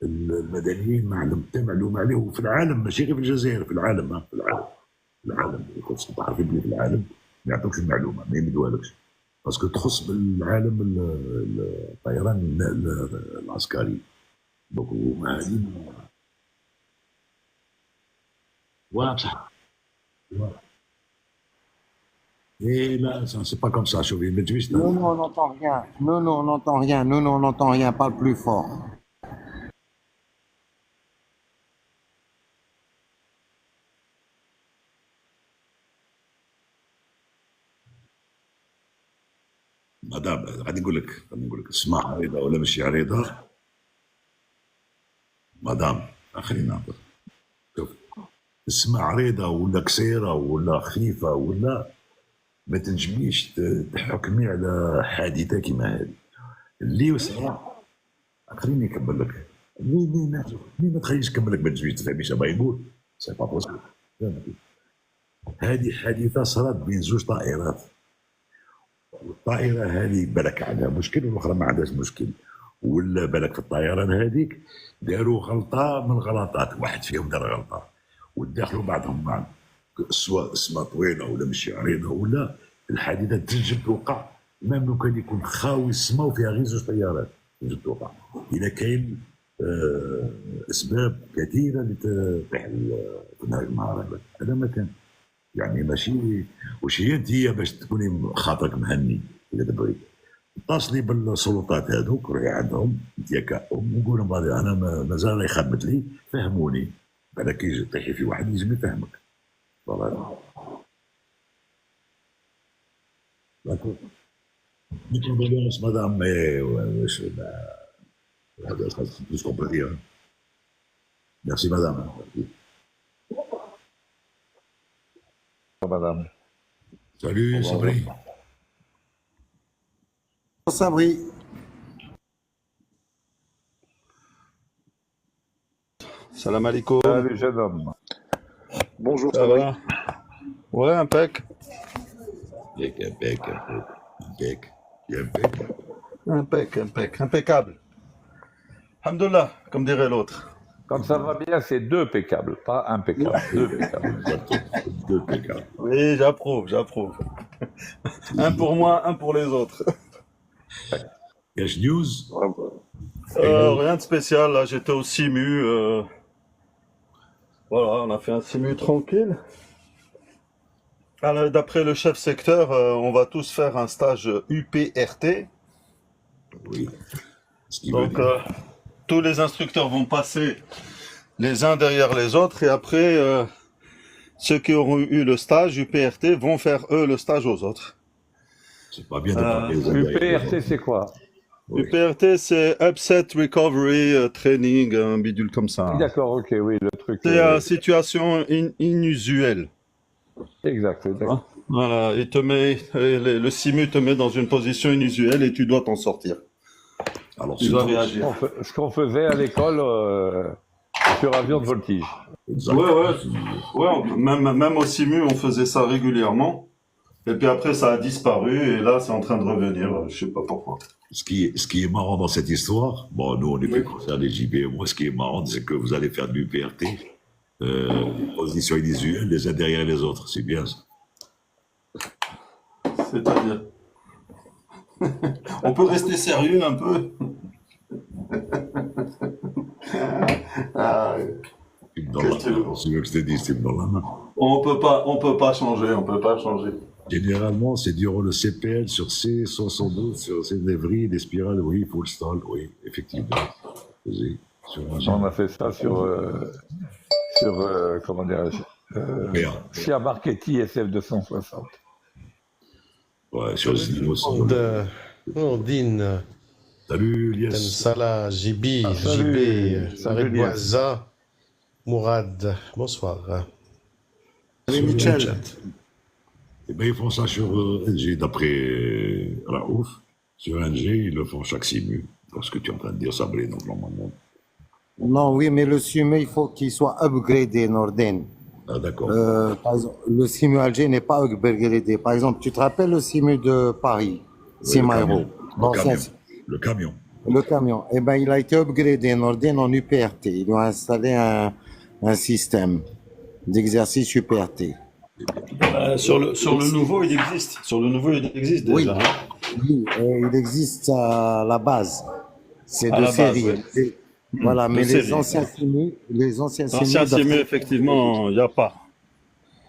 المدنيين ما عندهم حتى معلومه عليه وفي العالم ماشي غير في الجزائر في العالم في العالم خصك تعرف بلي في العالم ما يعطوكش المعلومه ما يمدوهالكش باسكو تخص بالعالم الطيران العسكري دونك هما هذه واضح Et là, c'est pas comme ça, Chauvi. Mais tu vois, Non, on n'entend rien. Non, on n'entend rien. Non, on n'entend rien. Parle plus fort. مدام غادي نقول لك اسمع عريضه ولا ماشي عريضه مدام خلينا نهضر شوف اسمها عريضه ولا قصيره ولا خفيفه ولا ما تنجميش تحكمي على حادثه كيما هذه اللي وصل. خليني نكمل لك. مين ما تخليش نكمل لك ما تجيش تفهميش اش باغي يقول. سي با بوسيبل. هذه حادثه صارت بين زوج طائرات، والطائره هذه بالك عندها مشكل والاخرى ما عندهاش مشكل، ولا بالك في الطيران هذيك داروا غلطه من الغلطات، واحد فيهم دار غلطه ودخلوا بعضهم بعض، سواء اسمها طويله ولا ماشي عريضه ولا الحادثه تنجم توقع مام لو كان يكون خاوي السما وفيها غير زوج طيارات تنجم توقع. اذا كاين اسباب كثيره لتطيح في نهار النهار هذا ما كان يعني ماشي. واش هي انت باش تكوني خاطرك مهني اذا تبغي اتصلي بالسلطات هذوك روحي عندهم انت كأم وقول لهم انا مازال راهي خدمت لي فهموني، بالك يجي طيحي في واحد يجي يفهمك. فوالا داكور. نيكون بالونس مدام واش هذا سكو كومبري. ميرسي مدام. madame. Salut Sabri. Sabri. Salam alaikum. Salut, jeune homme. Bonjour, Ça Sabri. va? Ouais, impec. Impeccable. Alhamdoulilah, comme dirait l'autre. Quand ça va bien, c'est deux peccables, pas impeccable. Deux peccables. Deux peccables. Oui, j'approuve. Un pour moi, un pour les autres. Cash News. Rien de spécial, là, j'étais au Simu. Voilà, on a fait un Simu tranquille. Alors, d'après le chef secteur, on va tous faire un stage UPRT. Oui. Ce qui veut Donc, dire. tous les instructeurs vont passer les uns derrière les autres et après, ceux qui auront eu le stage UPRT vont faire eux le stage aux autres. C'est pas bien de parler aux Américains. UPRT, c'est quoi? Oui. UPRT, c'est Upset Recovery Training, un bidule comme ça. D'accord, ok, oui, le truc. C'est situation inusuelle. Exact, exact. Voilà, le simu te met dans une position inusuelle et tu dois t'en sortir. Alors, Tu c'est dois tout. réagir. Ce qu'on faisait à l'école sur avion de voltige. Ouais, même au simu, on faisait ça régulièrement. Et puis après, ça a disparu et là, c'est en train de revenir. Je sais pas pourquoi. Ce qui est marrant dans cette histoire, bon, nous on est plus concernés, JB et moi, ce qui est marrant, c'est que vous allez faire du PRT, position inusuelle, les uns derrière les autres, c'est bien ça. C'est-à-dire. On peut rester sérieux un peu. Ah, Film dans la main, c'est ce que je t'ai dit, film dans la main. on peut pas changer. Généralement, c'est durant le CPL sur C72, sur C-Nevry, des spirales, oui, full stall, oui, effectivement. On a fait ça sur comment dirais-je, Sia Marchetti SF260. Ouais, sur ce niveau. Nordine, Salut, Elias. Salah, Jibi, Salut, JB, salut, Farid Elias. Bouazza, Mourad, bonsoir. Salut Michel. Eh bien, ils font ça sur NG, d'après Raouf. Sur NG, ils le font chaque simu. Parce que tu es en train de dire Sabri, donc normalement. Non, oui, mais le simu, il faut qu'il soit upgradé, Norden. Ah, d'accord. Par exemple, le simu Alger n'est pas upgradé. Par exemple, tu te rappelles le simu de Paris, Simairo, Le camion. le camion. Eh ben, il a été upgradé, Norden, en UPRT. Ils lui ont installé un système d'exercice UPRT. Sur le nouveau, il existe. Sur le nouveau, il existe Oui. déjà. Oui, il existe à la base. C'est À de la base, série. ouais. Voilà, de mais série. les anciens simus. L'ancien simu, effectivement, il n'y a pas.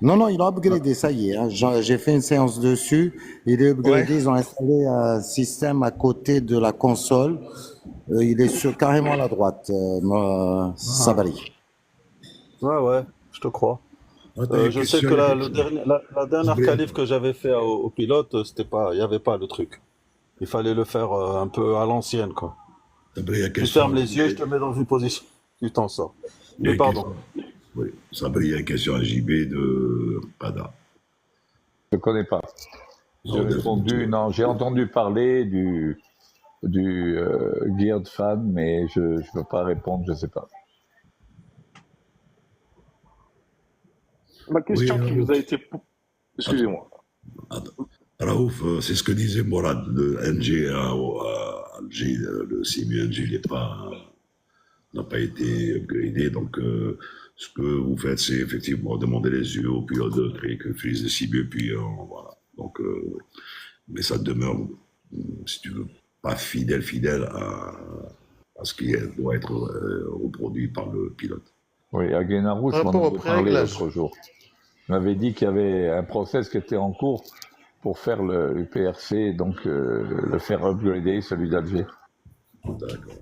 Non, il a upgradé, ça y est. Hein. J'ai fait une séance dessus. Il est upgradé. Ouais. Ils ont installé un système à côté de la console. Il est carrément à la droite, Sabri. Ouais, je te crois. Je sais que la dernière qualif que j'avais fait au pilote, c'était pas, il n'y avait pas le truc. Il fallait le faire un peu à l'ancienne, quoi. Tu fermes les yeux, je te mets dans une position, tu t'en sors. Mais pardon. Oui. Ça peut y a une question à JB de Pada. Je ne connais pas. J'ai répondu, non, j'ai entendu parler du Geared Fan, mais je ne peux pas répondre, je ne sais pas. Ma question Oui, qui vous a été... Excusez-moi. Raouf, c'est ce que disait Morad, le NG à Alger, le CIMU NG n'a pas été upgradé, donc ce que vous faites, c'est effectivement demander les yeux au pilote de créer que frise le CIMU, puis voilà. Donc, mais ça demeure, si tu veux, pas fidèle à ce qui doit être reproduit par le pilote. Oui, à Guénarous, Par on rapport en au avait parlé pré-réglage. l'autre jour. On m'avait dit qu'il y avait un process qui était en cours pour faire le PRC, donc le faire upgrader, celui d'Alger. D'accord.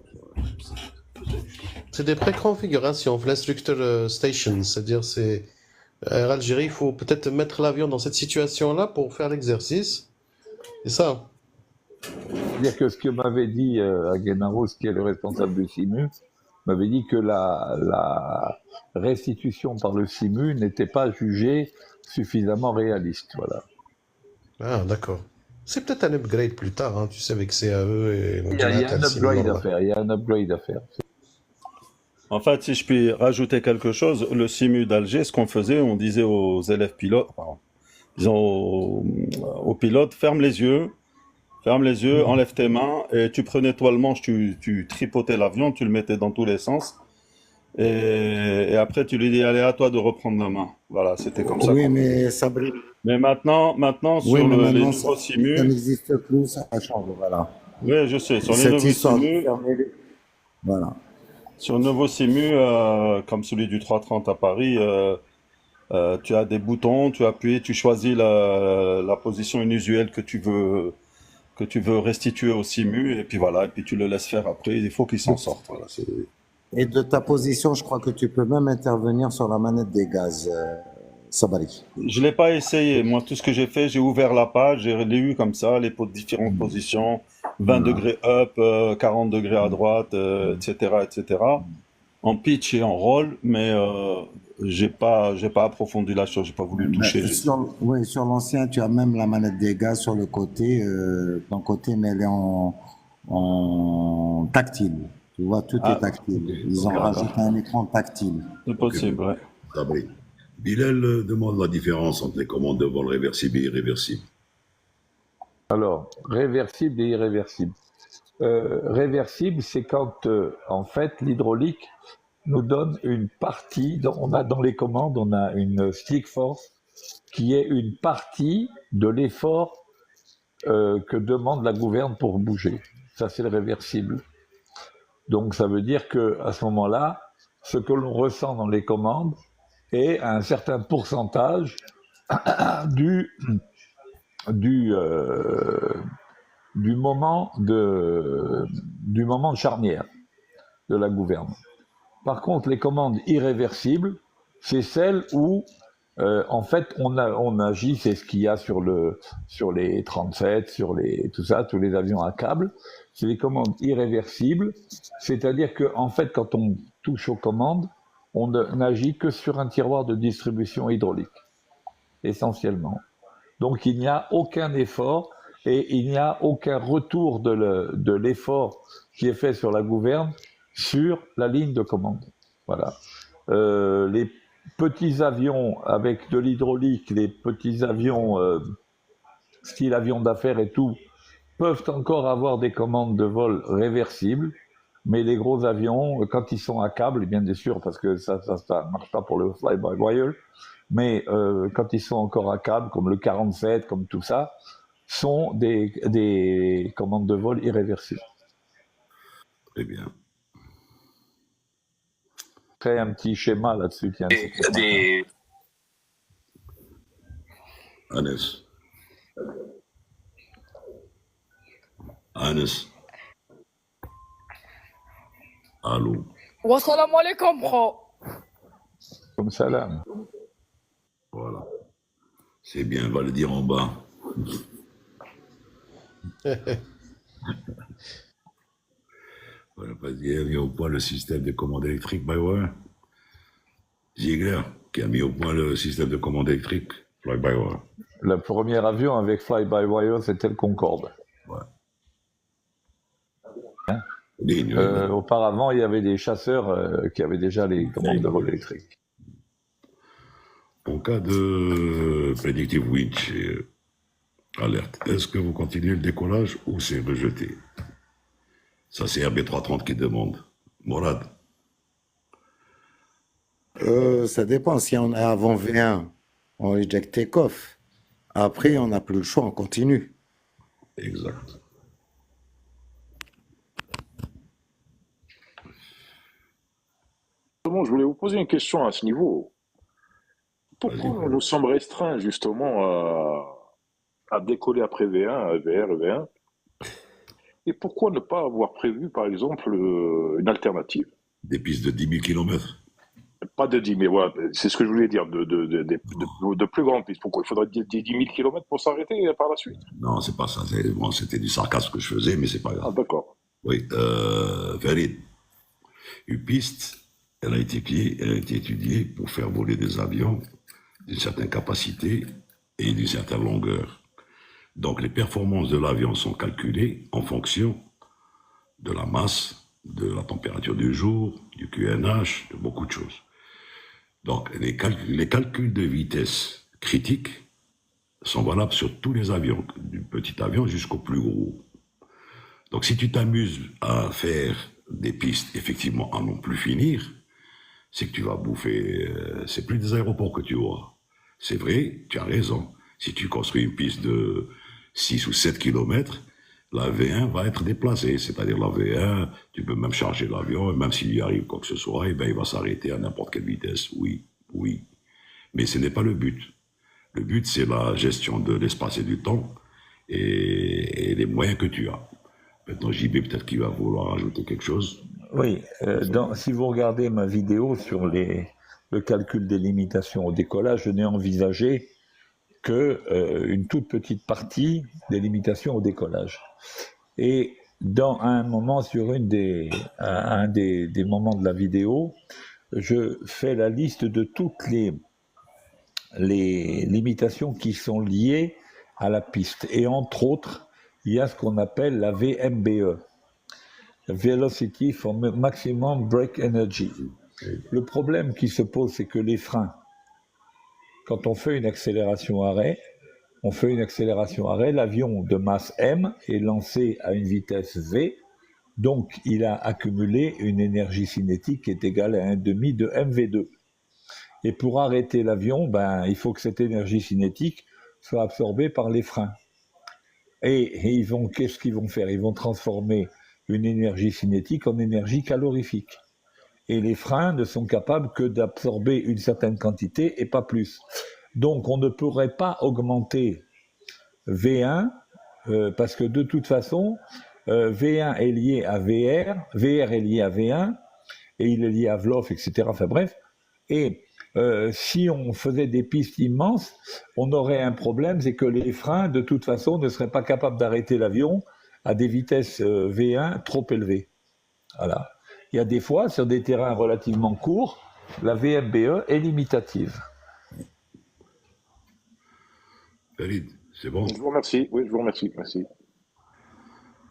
C'est des préconfigurations, Flystructure Station, c'est-à-dire c'est Air Algérie, il faut peut-être mettre l'avion dans cette situation-là pour faire l'exercice. C'est ça. C'est-à-dire que ce que m'avait dit à Guénarous, qui est le responsable du CIMU, m'avait dit que la restitution par le CIMU n'était pas jugée suffisamment réaliste. Voilà. Ah, d'accord. C'est peut-être un upgrade plus tard, hein, tu sais, avec CAE et Il y a un upgrade à faire. Il y a un upgrade à faire. En fait, si je puis rajouter quelque chose, le SIMU d'Alger, ce qu'on faisait, on disait aux élèves pilotes, enfin, disons aux pilotes, ferme les yeux, enlève tes mains, et tu prenais toi le manche, tu tripotais l'avion, tu le mettais dans tous les sens, et après tu lui dis, allez, à toi de reprendre la main. Voilà, c'était comme ça Oui, qu'on faisait. mais Sabri, Mais maintenant oui, sur mais les maintenant, nouveaux ça SIMU, n'existe plus, ça change, voilà. oui, je sais, sur les Cette nouveaux histoire de SIMU, fermer les... Voilà. sur le nouveau SIMU, comme celui du 330 à Paris, tu as des boutons, tu appuies, tu choisis la position inusuelle que tu veux restituer au simu, et puis voilà, et puis tu le laisses faire après, il faut qu'il s'en sorte. Voilà, Et de ta position, je crois que tu peux même intervenir sur la manette des gaz, Sabri. je l'ai pas essayé, moi tout ce que j'ai fait, j'ai ouvert la page, j'ai lu comme ça, différentes positions, 20 Voilà. degrés up, 40 degrés à droite, etc., etc., en pitch et en roll, mais j'ai pas approfondi la chose, j'ai pas voulu toucher. Oui, sur l'ancien, tu as même la manette des gaz sur le côté, ton côté, mais elle est en tactile. Tu vois, tout est Ah, tactile. Ils ont d'accord, rajouté un écran tactile. c'est possible, ouais. Sabri. Bilal demande la différence entre les commandes de vol réversibles et irréversibles. Alors, réversible et irréversible. Réversible, c'est quand, en fait, l'hydraulique nous donne une partie, on a dans les commandes, on a une stick force qui est une partie de l'effort que demande la gouverne pour bouger. Ça, c'est le réversible. Donc, ça veut dire que à ce moment-là, ce que l'on ressent dans les commandes est un certain pourcentage du du moment de charnière de la gouverne. Par contre, les commandes irréversibles, c'est celles où en fait on agit, c'est ce qu'il y a sur les 37, sur tout ça, tous les avions à câble. C'est les commandes irréversibles, c'est-à-dire que en fait quand on touche aux commandes, on n'agit que sur un tiroir de distribution hydraulique, essentiellement. Donc il n'y a aucun effort et il n'y a aucun retour de l'effort qui est fait sur la gouverne sur la ligne de commande. Voilà. Les petits avions avec de l'hydraulique, les petits avions style avion d'affaires et tout, peuvent encore avoir des commandes de vol réversibles, mais les gros avions, quand ils sont à câble, bien sûr, parce que ça marche pas pour le fly-by-wire, mais quand ils sont encore à câble, comme le 47, comme tout ça, sont des commandes de vol irréversibles. Très bien. Créer un petit schéma là-dessus. Tiens, Anas. Anas. Allô. Wassalamu alaikum, bro. Comme ça là. Voilà. C'est bien, on va le dire en bas. Voilà, parce qu'il y a au point le système de commande électrique by wire. Ziegler. qui a mis au point le système de commande électrique, fly-by-wire. Le premier avion avec fly-by-wire, c'était le Concorde. Ouais. Hein Ligne, auparavant, il y avait des chasseurs qui avaient déjà les commandes de vol électriques. En cas de predictive winch alerte, est-ce que vous continuez le décollage ou c'est rejeté? Ça, c'est RB330 qui demande. Morad. Ça dépend. Si on est avant V1, on éjecte take-off. Après, on n'a plus le choix, on continue. Exact. Je voulais vous poser une question à ce niveau. Pourquoi nous sommes restreints justement à décoller après V1, VR, V1? Et pourquoi ne pas avoir prévu, par exemple, une alternative? Des pistes de 10 000 km. Pas de 10 000, ouais, c'est ce que je voulais dire, de plus grandes pistes. Pourquoi? Il faudrait 10 000 km pour s'arrêter par la suite? Non, c'est pas ça. Bon, c'était du sarcasme que je faisais, mais c'est pas grave. Ah, d'accord. Oui, Farid, une piste, elle a été étudiée pour faire voler des avions d'une certaine capacité et d'une certaine longueur. Donc les performances de l'avion sont calculées en fonction de la masse, de la température du jour, du QNH, de beaucoup de choses. Donc les calculs de vitesse critique sont valables sur tous les avions, du petit avion jusqu'au plus gros. Donc si tu t'amuses à faire des pistes effectivement à non plus finir, c'est que tu vas bouffer, c'est plus des aéroports que tu auras. C'est vrai, tu as raison. Si tu construis une piste de 6 ou 7 km, la V1 va être déplacée. C'est-à-dire la V1, tu peux même charger l'avion, et même s'il y arrive quoi que ce soit, eh ben, il va s'arrêter à n'importe quelle vitesse. Oui, oui. Mais ce n'est pas le but. Le but, c'est la gestion de l'espace et du temps et les moyens que tu as. Maintenant, JB, peut-être qu'il va vouloir ajouter quelque chose. Oui, si vous regardez ma vidéo sur le calcul des limitations au décollage, je n'ai envisagé qu'une toute petite partie des limitations au décollage. Et à un moment, sur un des moments de la vidéo, je fais la liste de toutes les limitations qui sont liées à la piste. Et entre autres, il y a ce qu'on appelle la VMBE. Velocity for Maximum Brake Energy. Le problème qui se pose, c'est que les freins, quand on fait une accélération-arrêt, l'avion de masse M est lancé à une vitesse V, donc il a accumulé une énergie cinétique qui est égale à 1,5 de MV2. Et pour arrêter l'avion, il faut que cette énergie cinétique soit absorbée par les freins. Et qu'est-ce qu'ils vont faire? Ils vont transformer une énergie cinétique en énergie calorifique. Et les freins ne sont capables que d'absorber une certaine quantité et pas plus. Donc on ne pourrait pas augmenter V1 parce que de toute façon, V1 est lié à VR, VR est lié à V1 et il est lié à VLOF, etc. Enfin bref. Et si on faisait des pistes immenses, on aurait un problème, c'est que les freins, de toute façon, ne seraient pas capables d'arrêter l'avion à des vitesses V1 trop élevées. Voilà. Il y a des fois, sur des terrains relativement courts, la VMBE est limitative. Farid, c'est bon? Je vous remercie. Oui, je vous remercie. Merci.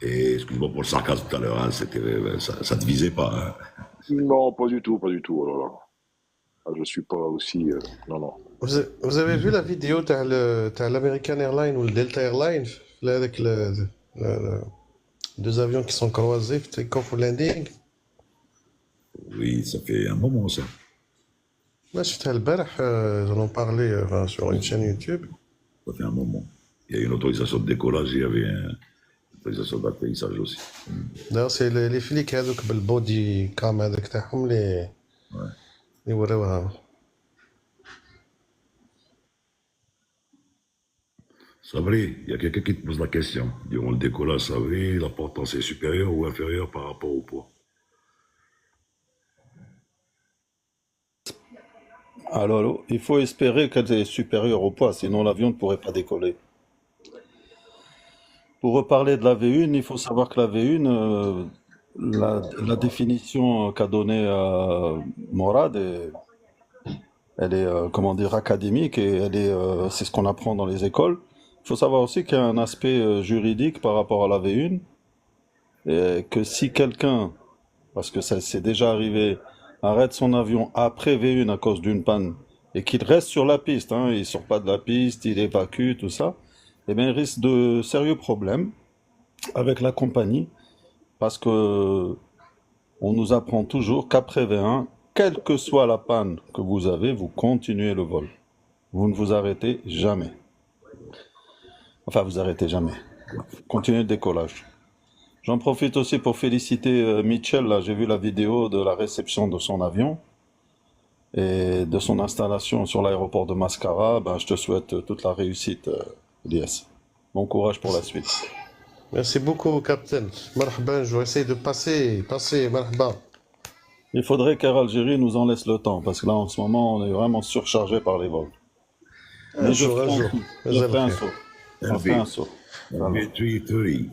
Et excuse-moi pour le sarcasme tout à l'heure, hein, ça te visait pas. Hein. Non, pas du tout, pas du tout. Oh là là. Ah, je suis pas aussi. Non, non. Vous avez vu la vidéo de l'American Airlines ou le Delta Airlines, là, avec deux avions qui sont croisés, take-off ou landing? Oui, ça fait un moment ça. Moi, j'étais ils en ont parlé sur une chaîne YouTube. Ça fait un moment. Il y a une autorisation de décollage, il y avait une autorisation d'atterrissage aussi. D'ailleurs, c'est les flics هذوك بالبودي كام هذاك تاعهم اللي يوروها. Sabri, il y a quelqu'un qui te pose la question. Durant le décollage, Sabri, la portance est supérieure ou inférieure par rapport au poids? Alors, il faut espérer qu'elle est supérieure au poids, sinon l'avion ne pourrait pas décoller. Pour reparler de la V1, il faut savoir que la V1, la définition qu'a donnée Morad elle est comment dire, académique et c'est ce qu'on apprend dans les écoles. Il faut savoir aussi qu'il y a un aspect juridique par rapport à la V1, et que si quelqu'un, parce que ça c'est déjà arrivé, arrête son avion après V1 à cause d'une panne et qu'il reste sur la piste, hein, il sort pas de la piste, il évacue, tout ça, eh bien il risque de sérieux problèmes avec la compagnie parce que on nous apprend toujours qu'après V1, quelle que soit la panne que vous avez, vous continuez le vol. Vous ne vous arrêtez jamais. Enfin, vous arrêtez jamais. Continuez le décollage. J'en profite aussi pour féliciter Mitchell. Là, j'ai vu la vidéo de la réception de son avion et de son installation sur l'aéroport de Mascara. Ben, je te souhaite toute la réussite, Elias. Bon courage pour la suite. Merci beaucoup, Captain. Marhaba, je vais essayer de passer, marhaba. Il faudrait qu'Air Algérie nous en laisse le temps, parce que là, en ce moment, on est vraiment surchargé par les vols. Mais je ferai un saut. On fait un saut. B330,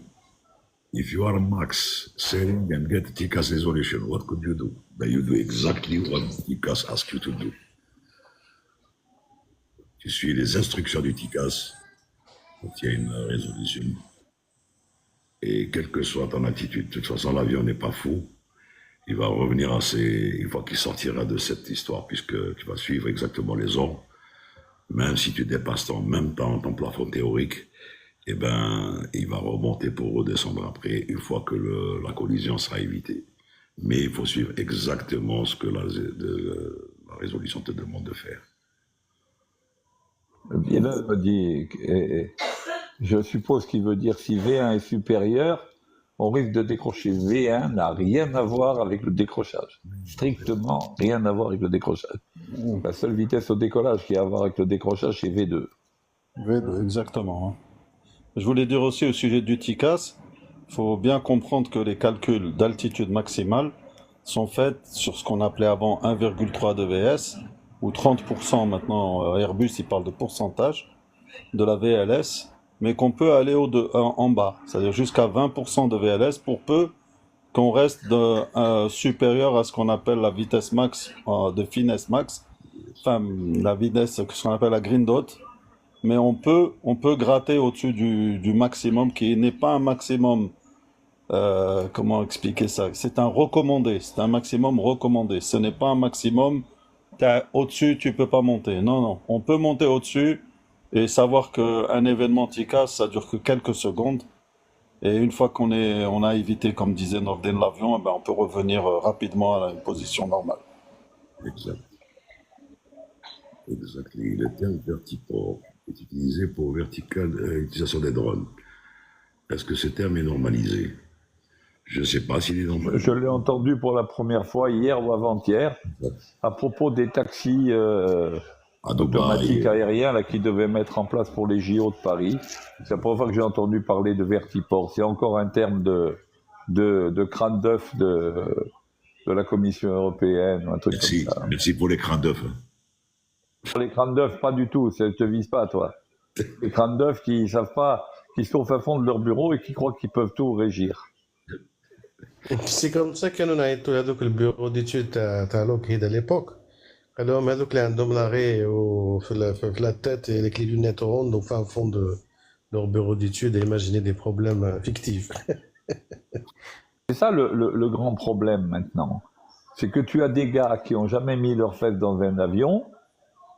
if you are max sailing and get TCAS resolution, what could you do? Then you do exactly what TCAS asks you to do. Tu suis les instructions du TCAS, tu obtiens une résolution. Et quelle que soit ton attitude, de toute façon, l'avion n'est pas fou. Il va revenir une fois qu'il sortira de cette histoire, puisque tu vas suivre exactement les ordres. Même si tu dépasses ton plafond théorique, eh ben, il va remonter pour redescendre après, une fois que la collision sera évitée. Mais il faut suivre exactement ce que la résolution te demande de faire. Bilal me dit, je suppose qu'il veut dire si V1 est supérieur, on risque de décrocher. V1 n'a rien à voir avec le décrochage. Strictement rien à voir avec le décrochage. La seule vitesse au décollage qui a à voir avec le décrochage, c'est V2. V2, exactement. Je voulais dire aussi au sujet du TICAS, il faut bien comprendre que les calculs d'altitude maximale sont faits sur ce qu'on appelait avant 1,3 de VS, ou 30% maintenant, Airbus il parle de pourcentage de la VLS, mais qu'on peut aller en bas, c'est-à-dire jusqu'à 20% de VLS pour peu qu'on reste supérieur à ce qu'on appelle la vitesse max de finesse max, enfin la vitesse ce qu'on appelle la green dot, mais on peut gratter au-dessus du maximum qui n'est pas un maximum, comment expliquer ça, c'est un recommandé, c'est un maximum recommandé, ce n'est pas un maximum, au-dessus tu peux pas monter, non, on peut monter au-dessus et savoir qu'un événement TICAS ça dure que quelques secondes. Et une fois qu'on a évité, comme disait Nordin, l'avion, ben on peut revenir rapidement à une position normale. Exact. Exactly. Le terme vertiport est utilisé pour utilisation des drones. Est-ce que ce terme est normalisé? Je ne sais pas s'il est normalisé. Je l'ai entendu pour la première fois hier ou avant-hier, à propos des taxis automatiques aériens là, qui devaient mettre en place pour les JO de Paris. C'est la première fois que j'ai entendu parler de vertiport. C'est encore un terme de crâne d'œuf de la Commission européenne, ou un truc comme ça. Merci pour les crânes d'œuf. Pour les crânes d'œuf, pas du tout, ça ne te vise pas, toi. Les crânes d'œuf qui savent pas, qui sont au fin fond de leur bureau et qui croient qu'ils peuvent tout régir. C'est comme ça qu'on a été le bureau d'études à Lockheed à l'époque. Alors, on a donc l'arrêt la tête et les clés lunettes rondes au fin fond de leur bureau d'études et imaginer des problèmes fictifs. C'est ça le grand problème maintenant. C'est que tu as des gars qui n'ont jamais mis leurs fesses dans un avion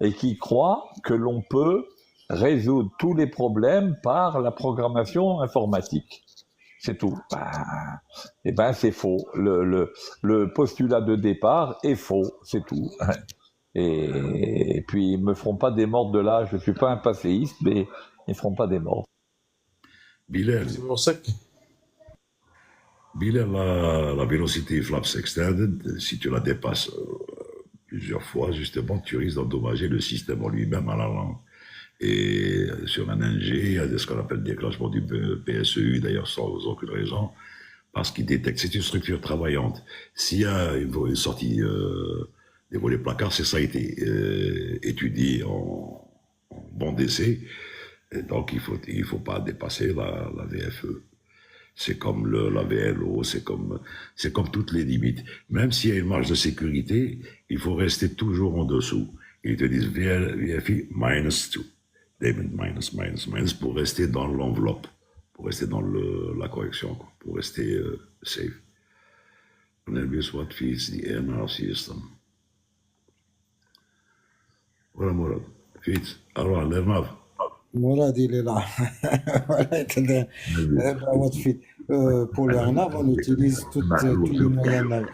et qui croient que l'on peut résoudre tous les problèmes par la programmation informatique. C'est tout. Eh ben, c'est faux. Le postulat de départ est faux, c'est tout. Et puis, ils me feront pas des morts de là. Je suis pas un passéiste, mais ils feront pas des morts. Bilal, C'est pour ça que... Bilal, la vélocité flaps extended, si tu la dépasses plusieurs fois, justement, tu risques d'endommager le système en lui-même à la langue. Et sur un NG, il y a ce qu'on appelle déclenchement du PSEU, d'ailleurs sans aucune raison, parce qu'il détecte, c'est une structure travaillante. S'il y a une sortie des volets placards, c'est ça a été étudié en bon d'essai, et donc il faut pas dépasser la VFE. C'est comme la VLO, c'est comme toutes les limites. Même s'il y a une marge de sécurité, il faut rester toujours en dessous. Ils te disent VFI -2. Debit minus pour rester dans l'enveloppe, pour rester dans la correction, quoi, pour rester safe. And then guess what feeds the NR system? Voilà, Mourad. Feeds. Alors, l'ERNAV. Mourad, il est là. Voilà, pour le RNAV, on utilise tous les moyens.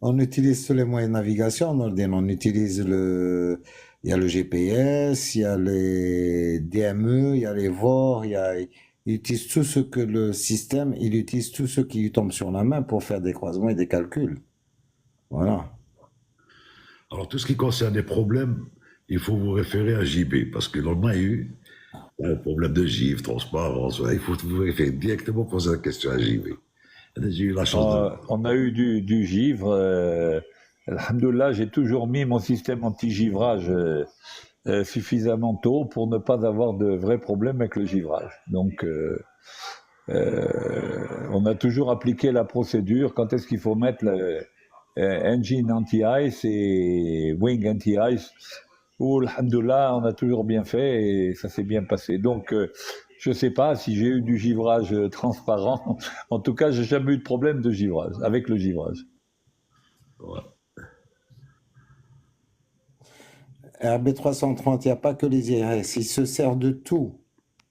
On utilise tous les moyens de navigation en ordine. On utilise il y a le GPS, il y a les DME, il y a les VOR, il utilise tout ce que le système, il utilise tout ce qui lui tombe sur la main pour faire des croisements et des calculs. Voilà. Alors, tout ce qui concerne les problèmes, il faut vous référer à JB, parce que l'on a eu un problème de givre, transparence. Il faut vous référer directement, poser la question à JB. J'ai eu la chance On a eu du givre. Alhamdoulilah, j'ai toujours mis mon système anti-givrage suffisamment tôt pour ne pas avoir de vrais problèmes avec le givrage. Donc, on a toujours appliqué la procédure. Quand est-ce qu'il faut mettre le engine anti-ice et wing anti-ice? Où, alhamdoulilah, on a toujours bien fait et ça s'est bien passé. Donc, je ne sais pas si j'ai eu du givrage transparent. En tout cas, j'ai jamais eu de problème de givrage, avec le givrage. Ouais. RB330, il n'y a pas que les IRS, il se sert de tout,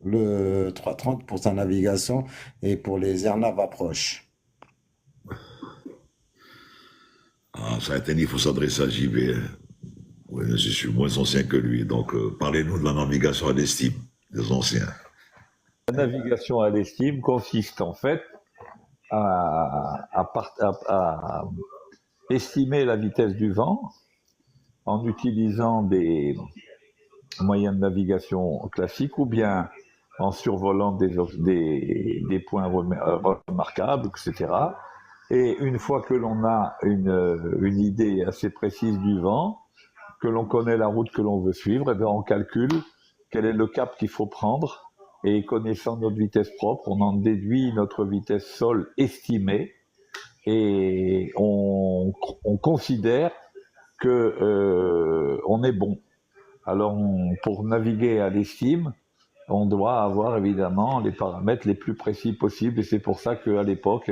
le 330 pour sa navigation et pour les airnav approche. Ah, ça a été, il faut s'adresser à JB. Oui, je suis moins ancien que lui, donc parlez-nous de la navigation à l'estime des anciens. La navigation à l'estime consiste en fait à estimer la vitesse du vent en utilisant des moyens de navigation classiques ou bien en survolant des points remarquables, etc. Et une fois que l'on a une idée assez précise du vent, que l'on connaît la route que l'on veut suivre, et bien on calcule quel est le cap qu'il faut prendre, et connaissant notre vitesse propre, on en déduit notre vitesse sol estimée, et on considère que on est bon. Alors, pour naviguer à l'estime, on doit avoir évidemment les paramètres les plus précis possibles, et c'est pour ça qu'à l'époque,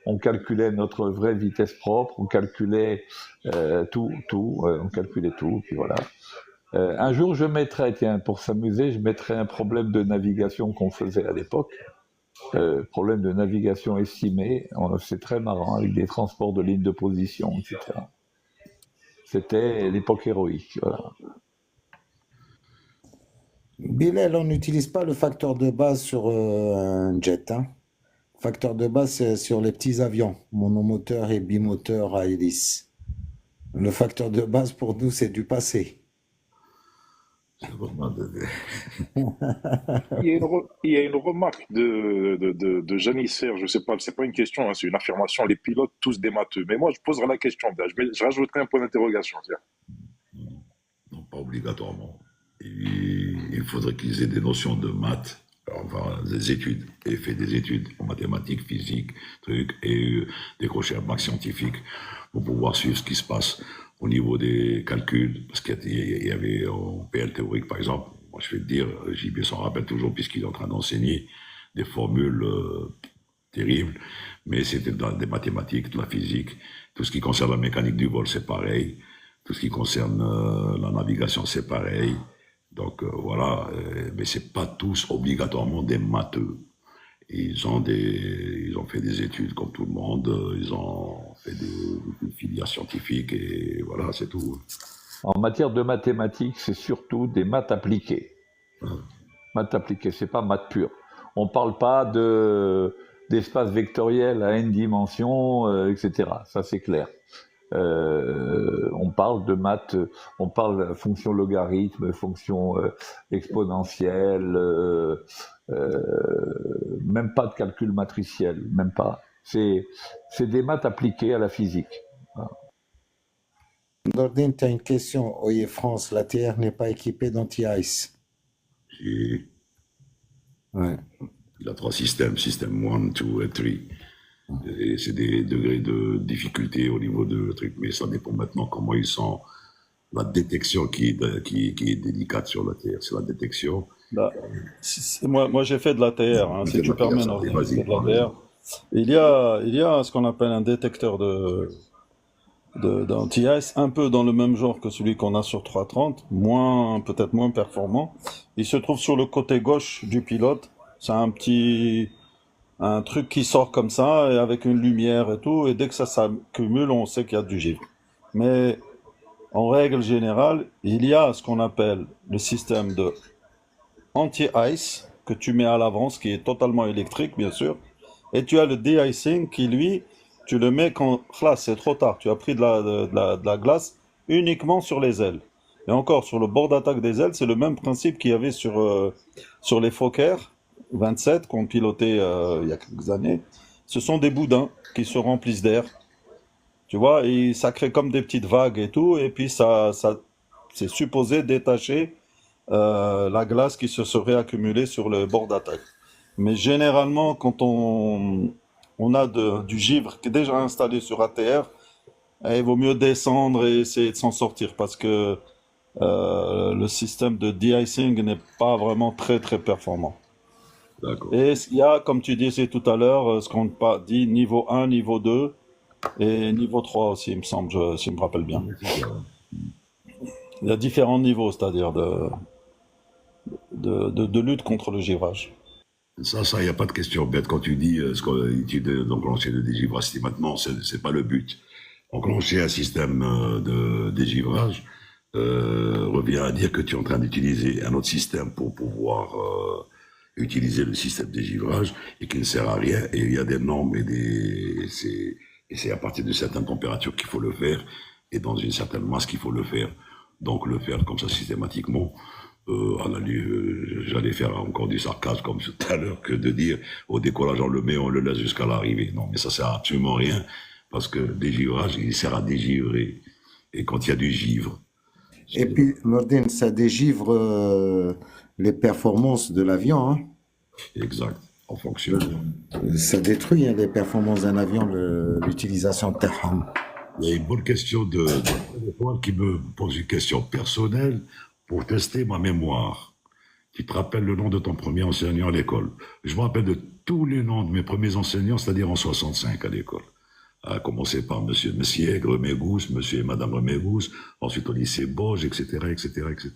on calculait notre vraie vitesse propre, on calculait on calculait tout, puis voilà. Un jour, je mettrai, tiens, pour s'amuser, je mettrai un problème de navigation qu'on faisait à l'époque, problème de navigation estimé, c'est très marrant, avec des transports de lignes de position, etc. C'était l'époque héroïque, voilà. Bilal, on n'utilise pas le facteur de base sur un jet, hein. Facteur de base, c'est sur les petits avions, monomoteur et bimoteur à hélice. Le facteur de base, pour nous, c'est du passé. Il y a une remarque de Janissaire, je ne sais pas, c'est pas une question, hein, c'est une affirmation, les pilotes tous des matheux. Mais moi, je poserai la question, je rajouterai un point d'interrogation. Non, pas obligatoirement. Il faudrait qu'ils aient des notions de maths, enfin des études, et fait des études en mathématiques, physique, trucs, et décrocher un bac scientifique pour pouvoir suivre ce qui se passe au niveau des calculs, parce qu'il y avait en PL théorique, par exemple, moi je vais te dire, JB s'en rappelle toujours puisqu'il est en train d'enseigner des formules terribles, mais c'était des mathématiques, de la physique, tout ce qui concerne la mécanique du vol, c'est pareil, tout ce qui concerne la navigation, c'est pareil, donc voilà, mais c'est pas tous obligatoirement des matheux. Ils ont fait des études comme tout le monde, ils ont fait des filières scientifiques et voilà, c'est tout. En matière de mathématiques, c'est surtout des maths appliquées. Maths appliquées, c'est pas maths pures. On parle pas d'espace vectoriel à n dimensions, etc. Ça, c'est clair. On parle de maths, on parle de fonction logarithme, fonction exponentielle, même pas de calcul matriciel, même pas. C'est des maths appliquées à la physique. Voilà. Nordine, tu as une question. Oye France, la TR n'est pas équipée d'anti-ice. Si. Ouais. Il a 3 systèmes, système 1, 2 et 3. Et c'est des degrés de difficulté au niveau de truc, mais ça dépend maintenant comment ils sont la détection qui est délicate sur la Terre. C'est la détection. Bah, moi j'ai fait de l'ATR, hein, si tu permets, Vas-y, Nordine, j'ai fait de vas-y. l'ATR. Il y a ce qu'on appelle un détecteur d'anti-ice, un peu dans le même genre que celui qu'on a sur 330, peut-être moins performant. Il se trouve sur le côté gauche du pilote. C'est un truc qui sort comme ça, et avec une lumière et tout, et dès que ça s'accumule, on sait qu'il y a du givre. Mais en règle générale, il y a ce qu'on appelle le système de anti-ice que tu mets à l'avance, qui est totalement électrique, bien sûr. Et tu as le de-icing qui, lui, tu le mets quand là, c'est trop tard. Tu as pris de la glace uniquement sur les ailes. Et encore, sur le bord d'attaque des ailes, c'est le même principe qu'il y avait sur les Fokker 27 qu'on pilotait il y a quelques années. Ce sont des boudins qui se remplissent d'air. Tu vois, et ça crée comme des petites vagues et tout. Et puis, c'est supposé détacher la glace qui se serait accumulée sur le bord d'attaque. Mais généralement, quand on a du givre qui est déjà installé sur ATR, il vaut mieux descendre et essayer de s'en sortir parce que le système de de-icing n'est pas vraiment très très performant. D'accord. Et il y a, comme tu disais tout à l'heure, ce qu'on dit niveau 1, niveau 2 et niveau 3 aussi, il me semble, si je me rappelle bien. Il y a différents niveaux, c'est-à-dire de lutte contre le givrage. Ça, il n'y a pas de question bête. Quand tu dis ce qu'on utilise d'enclencher le dégivrage systématiquement, c'est pas le but. Enclencher un système de dégivrage revient à dire que tu es en train d'utiliser un autre système pour pouvoir utiliser le système de dégivrage et qui ne sert à rien. Et il y a des normes et c'est à partir de certaines températures qu'il faut le faire et dans une certaine masse qu'il faut le faire. Donc le faire comme ça systématiquement, j'allais faire encore du sarcasme comme tout à l'heure que de dire au décollage on le met, on le laisse jusqu'à l'arrivée. Non, mais ça sert à absolument rien parce que le dégivrage, il sert à dégivrer. Et quand il y a du givre. Et puis, Nordine, ça dégivre les performances de l'avion, hein. Exact. En fonction. Ça détruit les performances d'un avion, l'utilisation de Terham. Il y a une bonne question de téléphone qui me pose une question personnelle pour tester ma mémoire. Tu te rappelles le nom de ton premier enseignant à l'école? Je me rappelle de tous les noms de mes premiers enseignants, c'est-à-dire en 65 à l'école. À commencer par Monsieur Messiègre, Remégous, Monsieur et Madame Remégous, ensuite au lycée Boge, etc., etc., etc.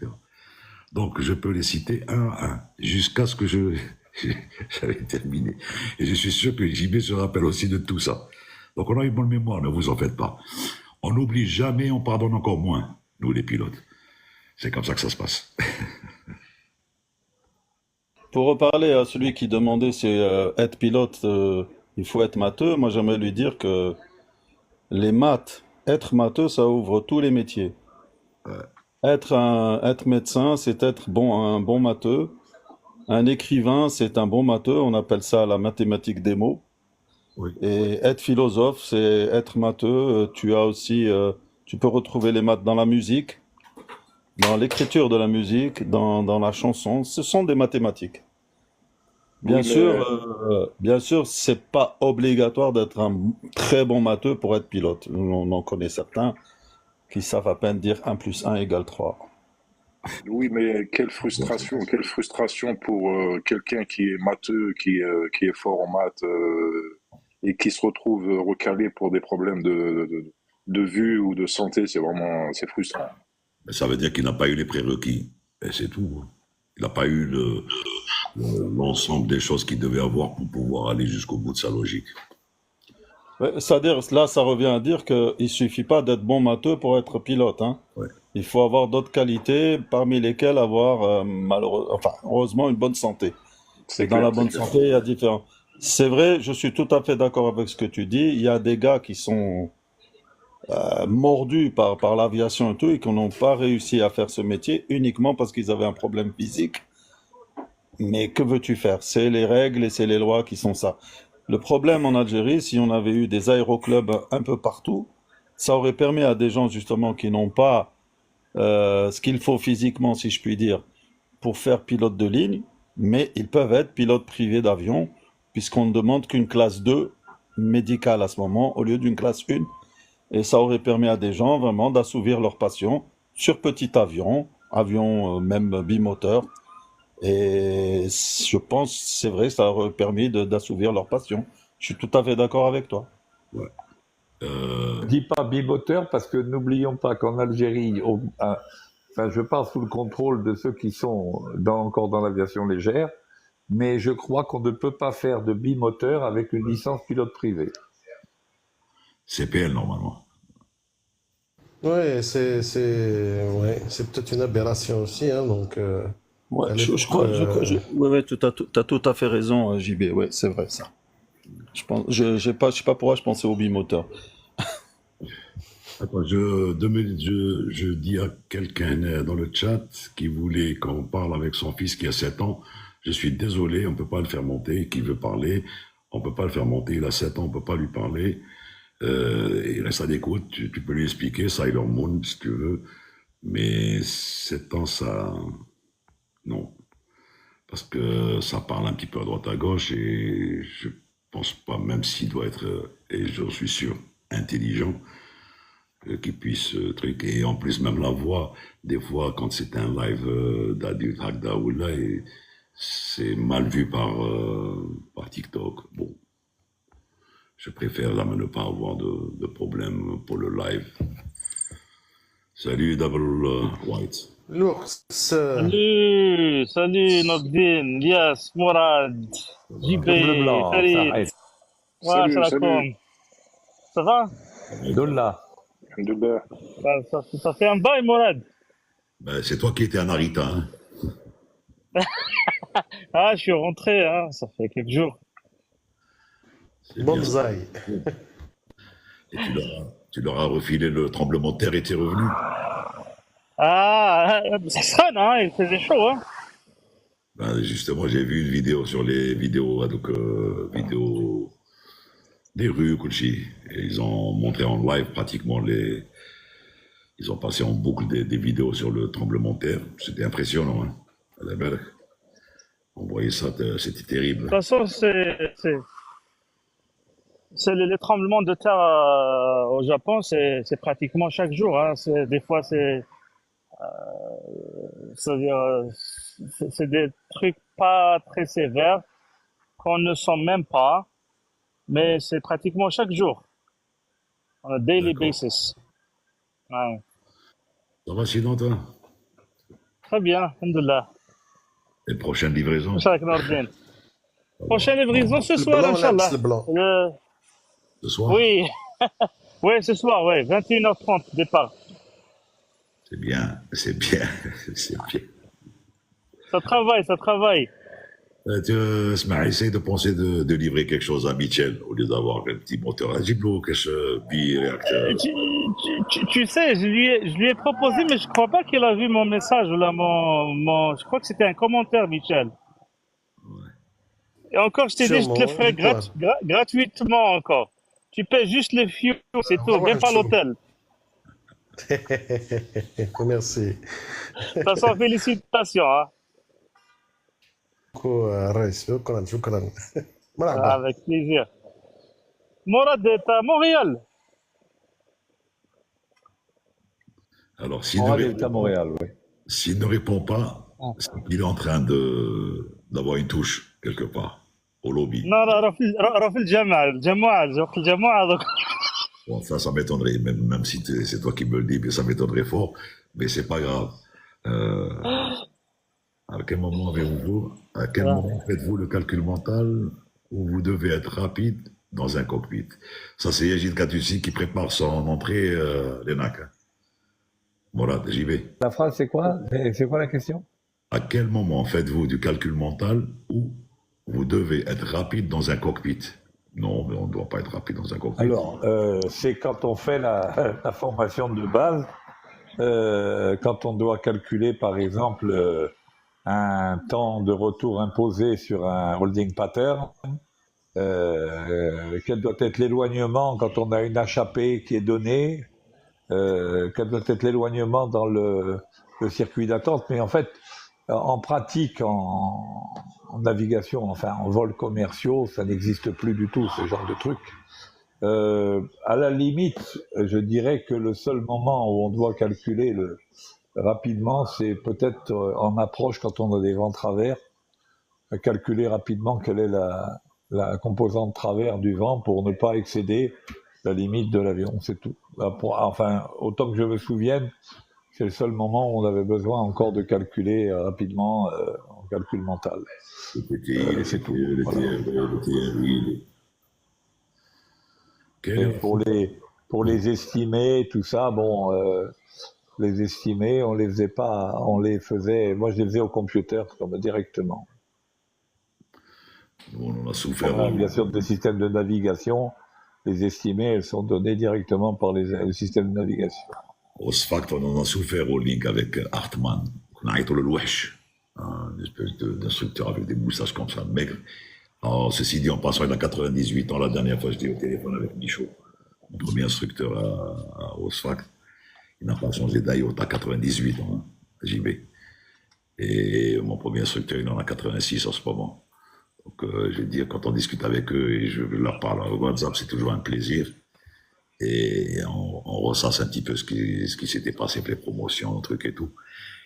Donc je peux les citer un à un, jusqu'à ce que j'avais terminé. Et je suis sûr que JB se rappelle aussi de tout ça. Donc on a une bonne mémoire, ne vous en faites pas. On n'oublie jamais, on pardonne encore moins, nous les pilotes. C'est comme ça que ça se passe. Pour reparler à celui qui demandait si être pilote, il faut être matheux, moi j'aimerais lui dire que les maths, être matheux, ça ouvre tous les métiers. Être médecin, c'est être un bon matheux. Un écrivain, c'est un bon matheux, on appelle ça la mathématique des mots. Oui. Et être philosophe, c'est être matheux. Tu peux retrouver les maths dans la musique, dans l'écriture de la musique, dans la chanson. Ce sont des mathématiques. Bien sûr, c'est pas obligatoire d'être un très bon matheux pour être pilote. On en connaît certains qui savent à peine dire 1 plus 1 égale 3. Oui, mais quelle frustration pour quelqu'un qui est matheux, qui est fort en maths et qui se retrouve recalé pour des problèmes de vue ou de santé. C'est frustrant. Mais ça veut dire qu'il n'a pas eu les prérequis. Et c'est tout. Il n'a pas eu l'ensemble des choses qu'il devait avoir pour pouvoir aller jusqu'au bout de sa logique. Ouais, c'est-à-dire, là, ça revient à dire qu'il suffit pas d'être bon matheux pour être pilote, hein. Ouais. Il faut avoir d'autres qualités, parmi lesquelles avoir, heureusement, une bonne santé. C'est Et dans clair, la c'est bonne clair. santé, il y a différents. C'est vrai, je suis tout à fait d'accord avec ce que tu dis. Il y a des gars qui sont mordus par l'aviation et tout, et qui n'ont pas réussi à faire ce métier uniquement parce qu'ils avaient un problème physique. Mais que veux-tu faire? C'est les règles et c'est les lois qui sont ça. Le problème en Algérie, si on avait eu des aéroclubs un peu partout, ça aurait permis à des gens justement qui n'ont pas ce qu'il faut physiquement, si je puis dire, pour faire pilote de ligne, mais ils peuvent être pilotes privés d'avion, puisqu'on ne demande qu'une classe 2 médicale à ce moment, au lieu d'une classe 1. Et ça aurait permis à des gens vraiment d'assouvir leur passion, sur petit avion, même bimoteur. Et je pense, c'est vrai, ça aurait permis d'assouvir leur passion. Je suis tout à fait d'accord avec toi. Ouais. Je dis pas bimoteur parce que n'oublions pas qu'en Algérie, enfin, je parle sous le contrôle de ceux qui sont encore dans l'aviation légère, mais je crois qu'on ne peut pas faire de bimoteur avec une licence pilote privé. CPL, normalement. Ouais, c'est peut-être une aberration aussi, hein, donc Ouais, à je l'époque, crois, ouais, ouais, t'as tout à fait raison, JB. Ouais, c'est vrai ça. Je sais pas pourquoi je pensais au bimoteur. Attends, 2 minutes, je dis à quelqu'un dans le chat qui voulait qu'on parle avec son fils qui a 7 ans. Je suis désolé, on ne peut pas le faire monter. Qui veut parler, on ne peut pas le faire monter. Il a 7 ans, on ne peut pas lui parler. Il reste à l'écoute. Tu peux lui expliquer, Sailor Moon, si tu veux. Mais 7 ans, ça. Non. Parce que ça parle un petit peu à droite à gauche et je pense pas, même s'il doit être, et j'en suis sûr, intelligent, qui puisse truquer. Et en plus, même la voix, des fois, quand c'est un live d'adulte, Hagda ou là, c'est mal vu par TikTok. Bon, je préfère là ne pas avoir de problème pour le live. Salut Double White. l'ours. Salut Nordine, Lias, Mourad, JB, Comme le blanc, ça Farid. arrête. Ouais, Salut, salam salut. alaikum. Ça va? Dolla. Alhamdoulilah. Ça fait un bail, Mourad. Ben, c'est toi qui étais à Narita, hein. Ah, je suis rentré, hein, ça fait quelques jours. C'est bien. Bonsaï. Et tu leur as refilé le tremblement de terre et t'es revenu. Ah, ça sonne, hein, il faisait chaud, hein. Ben, justement, j'ai vu une vidéo sur les vidéos, vidéos des rues, Kouchi. Et ils ont montré en live pratiquement ils ont passé en boucle des vidéos sur le tremblement de terre. C'était impressionnant, hein. À la belle. On voyait ça, c'était De terrible. toute façon, c'est les tremblements de terre au Japon, c'est pratiquement chaque jour, hein. Des fois, c'est-à-dire, c'est des trucs pas très sévères qu'on ne sent même pas, mais c'est pratiquement chaque jour, on a daily D'accord. basis. Ouais. Ça va sinon, toi? Très bien, alhamdoulilah. Les prochaines livraisons? Inch'Allah, Nordine. Prochaine livraison ce Le soir, blanc, Inch'Allah. l'Axe, le blanc. Ce soir? Oui, oui, ce soir, oui, 21h30 départ. C'est bien, c'est bien, c'est bien. Ça travaille, ça travaille. Essaye de penser de livrer quelque chose à Michel au lieu d'avoir un petit moteur à Giblo, quelque bi-réacteur. Tu sais, je lui ai proposé, mais je crois pas qu'il a vu mon message, là, je crois que c'était un commentaire, Michel. Et encore, je t'ai dit, je te le ferai gratuitement encore. Tu paies juste les fuel, c'est tout, même pas l'hôtel. Merci. De toute façon, félicitations, hein. شكرا. مرحبا. Avec plaisir. Morad, t'es à Montréal. Alors, On est à Montréal, oui. s'il ne répond pas, c'est qu'il est en train d'avoir une touche quelque part, au lobby. Non, راه في الجامعة donc. Bon, ça m'étonnerait, même si c'est toi qui me le dis, mais ça m'étonnerait fort, mais c'est pas grave. À quel moment faites-vous le calcul mental où vous devez être rapide dans un cockpit? Ça, c'est Yajid Katussi qui prépare son entrée, l'ENAC. Voilà, j'y vais. La phrase, c'est quoi? C'est quoi la question? À quel moment faites-vous du calcul mental où vous devez être rapide dans un cockpit? Non, mais on ne doit pas être rapide dans un cockpit. Alors, c'est quand on fait la formation de base, quand on doit calculer, par exemple, un temps de retour imposé sur un holding pattern, quel doit être l'éloignement quand on a une HAP qui est donnée, quel doit être l'éloignement dans le circuit d'attente. Mais en fait, en pratique, en navigation, enfin en vols commerciaux, ça n'existe plus du tout, ce genre de truc. À la limite, je dirais que le seul moment où on doit calculer rapidement, c'est peut-être en approche quand on a des vents travers, à calculer rapidement quelle est la composante travers du vent pour ne pas excéder la limite de l'avion, c'est tout. Enfin, autant que je me souvienne, c'est le seul moment où on avait besoin encore de calculer rapidement en calcul mental. Et c'est tout. Voilà. Et pour les estimer, tout ça, bon, les estimer, on les faisait pas, on les faisait, moi je les faisais au computer comme directement. On a souffert. Bien sûr, des systèmes de navigation, les estimées, elles sont données directement par le système de navigation. Au SFACT, on en a souffert au link avec Hartmann. On a été le Louèche, une espèce d'instructeur avec des moustaches comme ça, maigre. Alors, ceci dit, en passant, il a 98 ans. La dernière fois, j'étais au téléphone avec Michaud, mon premier instructeur au SFACT. Il n'a pas changé d'ailleurs, à 98 ans, JB. Et mon premier instructeur, il en a 86 en ce moment. Donc, je veux dire, quand on discute avec eux et je leur parle au WhatsApp, c'est toujours un plaisir. Et on ressasse un petit peu ce qui s'était passé pour les promotions, trucs et tout.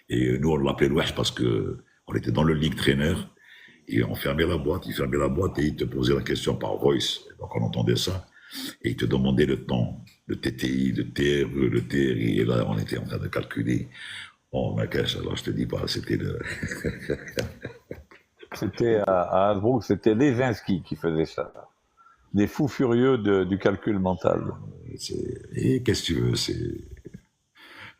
Et nous, on l'appelait Louèche parce que on était dans le league trainer et on fermait la boîte, il fermait la boîte et il te posait la question par voice. Donc, on entendait ça. Et il te demandait le temps, le TTI, le TRE, le TRI. Et là, on était en train de calculer. Oh, ma cache, alors je te dis pas, c'était le... C'était à Hasbrook, c'était Levinsky qui faisait ça. Des fous furieux du calcul mental. Et qu'est-ce que tu veux,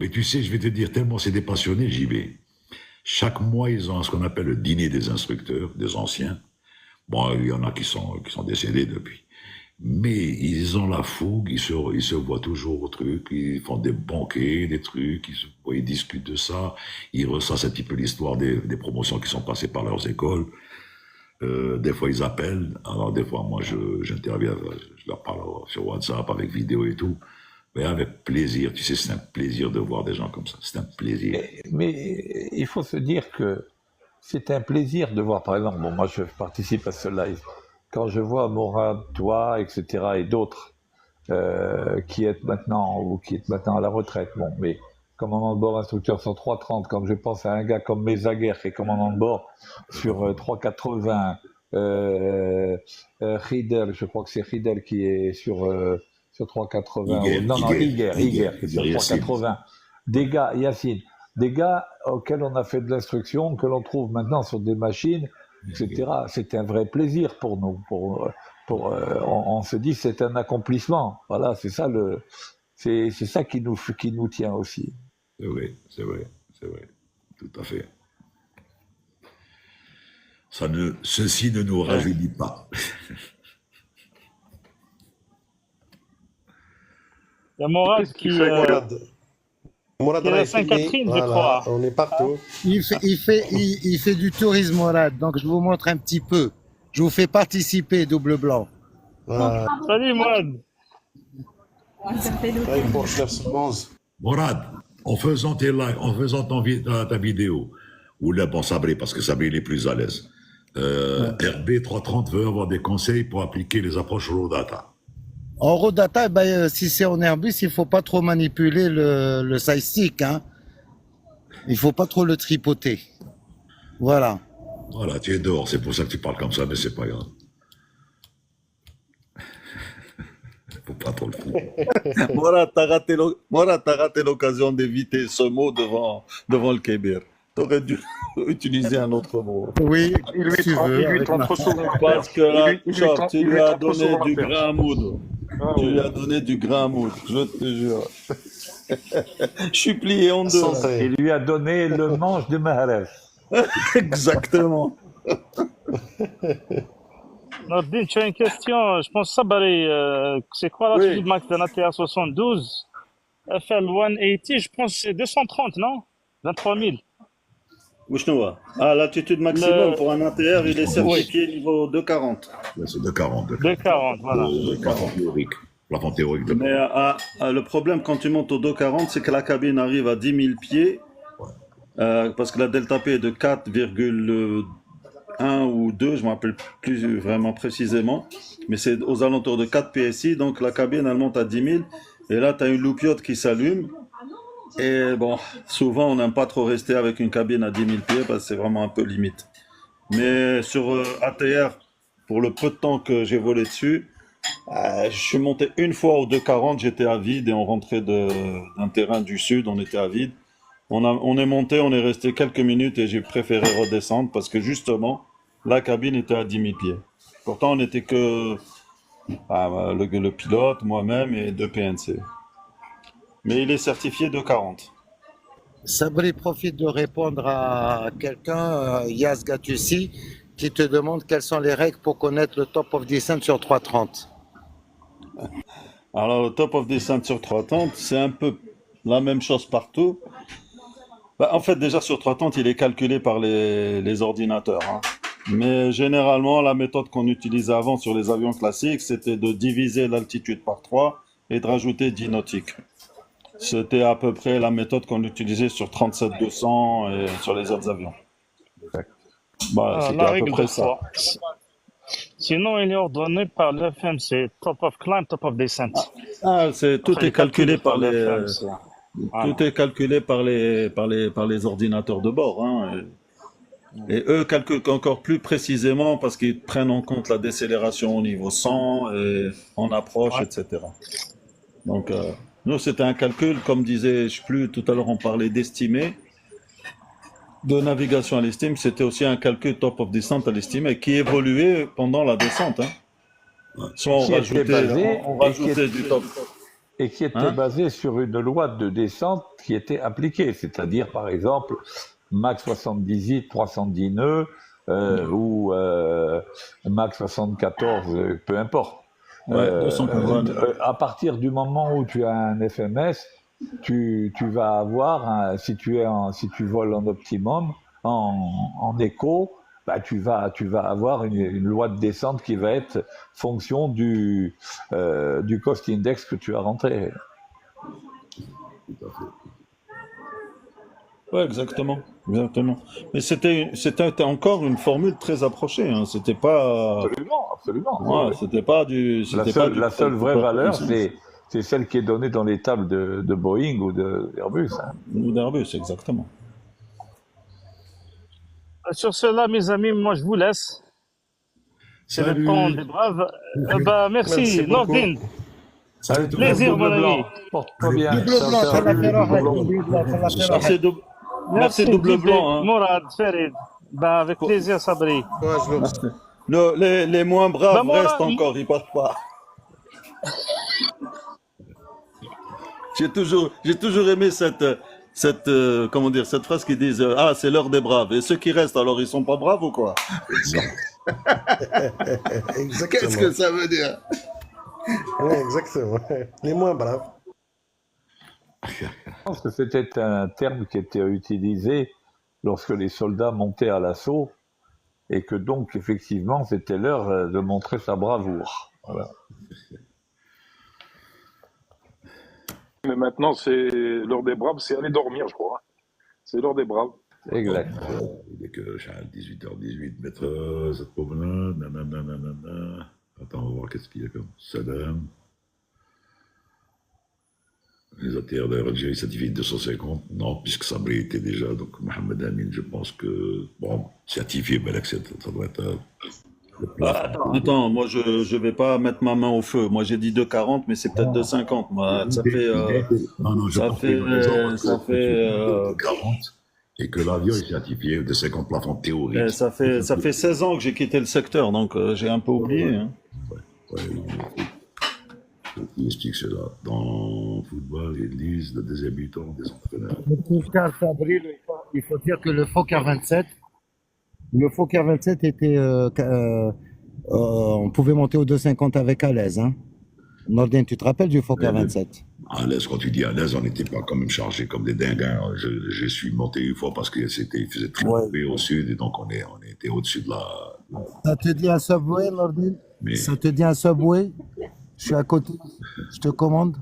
Mais tu sais, je vais te dire, tellement c'est des passionnés, j'y vais. Chaque mois, ils ont ce qu'on appelle le dîner des instructeurs, des anciens. Bon, il y en a qui sont décédés depuis. Mais ils ont la fougue, ils se voient toujours au truc, ils font des banquets, des trucs, ils discutent de ça, ils ressassent un petit peu l'histoire des promotions qui sont passées par leurs écoles. Des fois, ils appellent. Alors, des fois, moi, j'interviens, je leur parle sur WhatsApp avec vidéo et tout. Mais avec plaisir. Tu sais, c'est un plaisir de voir des gens comme ça. C'est un plaisir. Mais il faut se dire que c'est un plaisir de voir, par exemple, bon, moi, je participe à ce live. Quand je vois Morad, toi, etc., et d'autres qui est maintenant à la retraite, bon, mais commandant de bord instructeur sur 330, quand je pense à un gars comme Mezaguer qui est commandant de bord sur 380, Riedel, je crois que c'est Riedel qui est sur 380, Iger qui est sur 380, des gars, Yacine, des gars auxquels on a fait de l'instruction, que l'on trouve maintenant sur des machines, etc. C'est un vrai plaisir pour nous. On se dit c'est un accomplissement. Voilà, c'est ça c'est ça qui nous tient aussi. C'est vrai, tout à fait. Ceci ne nous rajeunit pas. Il y a Morad qui est à Sainte-Catherine, je crois. On est partout. Il fait du tourisme, Morad, donc je vous montre un petit peu. Je vous fais participer, double blanc. Voilà. Salut, Morad. Morad, en faisant tes lives, en faisant ta vidéo, ou là, bon, Sabri, parce que Sabri, il est plus à l'aise. RB 330 veut avoir des conseils pour appliquer les approches raw data. En raw data, ben, si c'est en Airbus, il faut pas trop manipuler le side stick, hein. Il faut pas trop le tripoter. Voilà. Voilà, tu es dehors, c'est pour ça que tu parles comme ça, mais c'est pas grave. Faut pas trop le foutre. Morad, t'as raté l'occasion d'éviter ce mot devant le Kébir. T'aurais dû utiliser un autre mot. Oui, Il lui tend trop souvent. Parce que là, tu lui as donné du grain mood. Tu lui as donné du grain mood, je te jure. Je suis plié en deux. Il lui a donné le manche de Maharef. Exactement. Nordine, tu as une question. Je pense Sabari, c'est quoi l'altitude max d'un ATR 72 FL 180, je pense que c'est 230, non 23 000. L'altitude maximum pour un ATR, il est certifié niveau 240. C'est 240. 240, voilà. Plafond théorique. Mais le problème quand tu montes au 240, c'est que la cabine arrive à 10 000 pieds, parce que la delta P est de 4,1 ou 2, je ne me rappelle plus vraiment précisément, mais c'est aux alentours de 4 PSI, donc la cabine elle monte à 10 000, et là tu as une loupiote qui s'allume, Et bon, souvent, on n'aime pas trop rester avec une cabine à 10 000 pieds parce que c'est vraiment un peu limite. Mais sur ATR, pour le peu de temps que j'ai volé dessus, je suis monté une fois au 240, j'étais à vide et on rentrait d'un terrain du sud, on était à vide. On est monté, on est resté quelques minutes et j'ai préféré redescendre parce que justement, la cabine était à 10 000 pieds. Pourtant, on n'était que le pilote, moi-même et deux PNC. Mais il est certifié 240. Sabri profite de répondre à quelqu'un, Yas Gatussi, qui te demande quelles sont les règles pour connaître le top of descent sur 330. Alors, le top of descent sur 330, c'est un peu la même chose partout. En fait, déjà sur 330, il est calculé par les ordinateurs, hein. Mais généralement, la méthode qu'on utilisait avant sur les avions classiques, c'était de diviser l'altitude par 3 et de rajouter 10 nautiques. C'était à peu près la méthode qu'on utilisait sur 37-200 et sur les autres avions. Voilà, c'était La à peu règle de près ça. 3. Sinon, il est ordonné par l'FMC, top of climb, top of descent. Tout Après, est les calculs calculé de par les, l'FMC. Voilà. tout est calculé par les ordinateurs de bord, hein. Et eux calculent encore plus précisément parce qu'ils prennent en compte la décélération au niveau 100 et en approche, Ouais. etc. Donc, nous, c'était un calcul, comme disait, je sais plus, tout à l'heure, on parlait d'estimé, de navigation à l'estime, c'était aussi un calcul top of descent à l'estimé qui évoluait pendant la descente, hein. Soit on Qui était basé rajoutait du top. et qui était Hein? basé sur une loi de descente qui était appliquée, c'est-à-dire par exemple Mach 78 310 nœuds ou Mach 74, peu importe. Ouais, 280. À partir du moment où tu as un FMS, tu vas avoir, si tu voles en optimum, en écho, bah, tu vas avoir une loi de descente qui va être fonction du cost index que tu as rentré. Tout à fait. Ouais, exactement. Mais c'était encore une formule très approchée, hein. C'était pas, Absolument. ouais, c'était pas du, La seule vraie valeur, c'est c'est celle qui est donnée dans les tables de Boeing ou d'Airbus, hein. ou d'Airbus, exactement. Sur cela, mes amis, moi, je vous laisse. C'est le Salut. temps des braves. Merci, Merci beaucoup. Nordin. Salut tout le Plaisir, monde. mon ami. Porte-toi bien. Double blanc, Ciao, ça l'a ciao. fait Rohak, double blanc, ça l'a fait Merci, Rohak. merci double Djibril, blanc, hein. Mourad, Farid. Avec plaisir, Sabri. Courage, Lourdes. Les moins braves Mourad, restent encore, ils partent pas. J'ai toujours aimé comment dire, cette phrase qui disent ah, c'est l'heure des braves. Et ceux qui restent, alors ils sont pas braves ou quoi? Exactement. Qu'est-ce que ça veut dire? Ouais, exactement. Les moins braves. Je pense que c'était un terme qui était utilisé lorsque les soldats montaient à l'assaut et que donc effectivement c'était l'heure de montrer sa bravoure. Voilà. Mais maintenant, c'est l'heure des braves, c'est aller dormir, je crois. C'est l'heure des braves. Exact. Il est que 18h18, maître, cette promenade, nanana. Attends, on va voir qu'est-ce qu'il y a comme Saddam. Les ATR d'Algérie certifiés 250. Non, puisque Sabri était déjà, donc Mohamed Amin, je pense que, bon, certifié, ben là, ça doit être le plafond. Attends, moi je vais pas mettre ma main au feu. Moi j'ai dit 2,40, mais c'est peut-être 2,50. Moi, ça fait, Non, je ça pense fait, que ça fait, 40 et que l'avion est certifié de 50 plafonds théoriques. ça fait 16 ans que j'ai quitté le secteur, donc j'ai un peu oublié, hein. Ouais, il explique cela. Dans le football, ils lisent le deuxième mi-temps des entraîneurs. Car Sabri, il faut dire que le Fokker 27 était, on pouvait monter au 250 avec à l'aise, hein. Nordin, tu te rappelles du Fokker 27? À l'aise, quand tu dis à l'aise, on n'était pas quand même chargé comme des dingues, hein. Je suis monté une fois parce qu'il faisait très mauvais au sud et donc on était au-dessus de la. Ça te dit un Subway, Nordin? Mais Ça te dit un Subway? Je suis à côté, je te commande.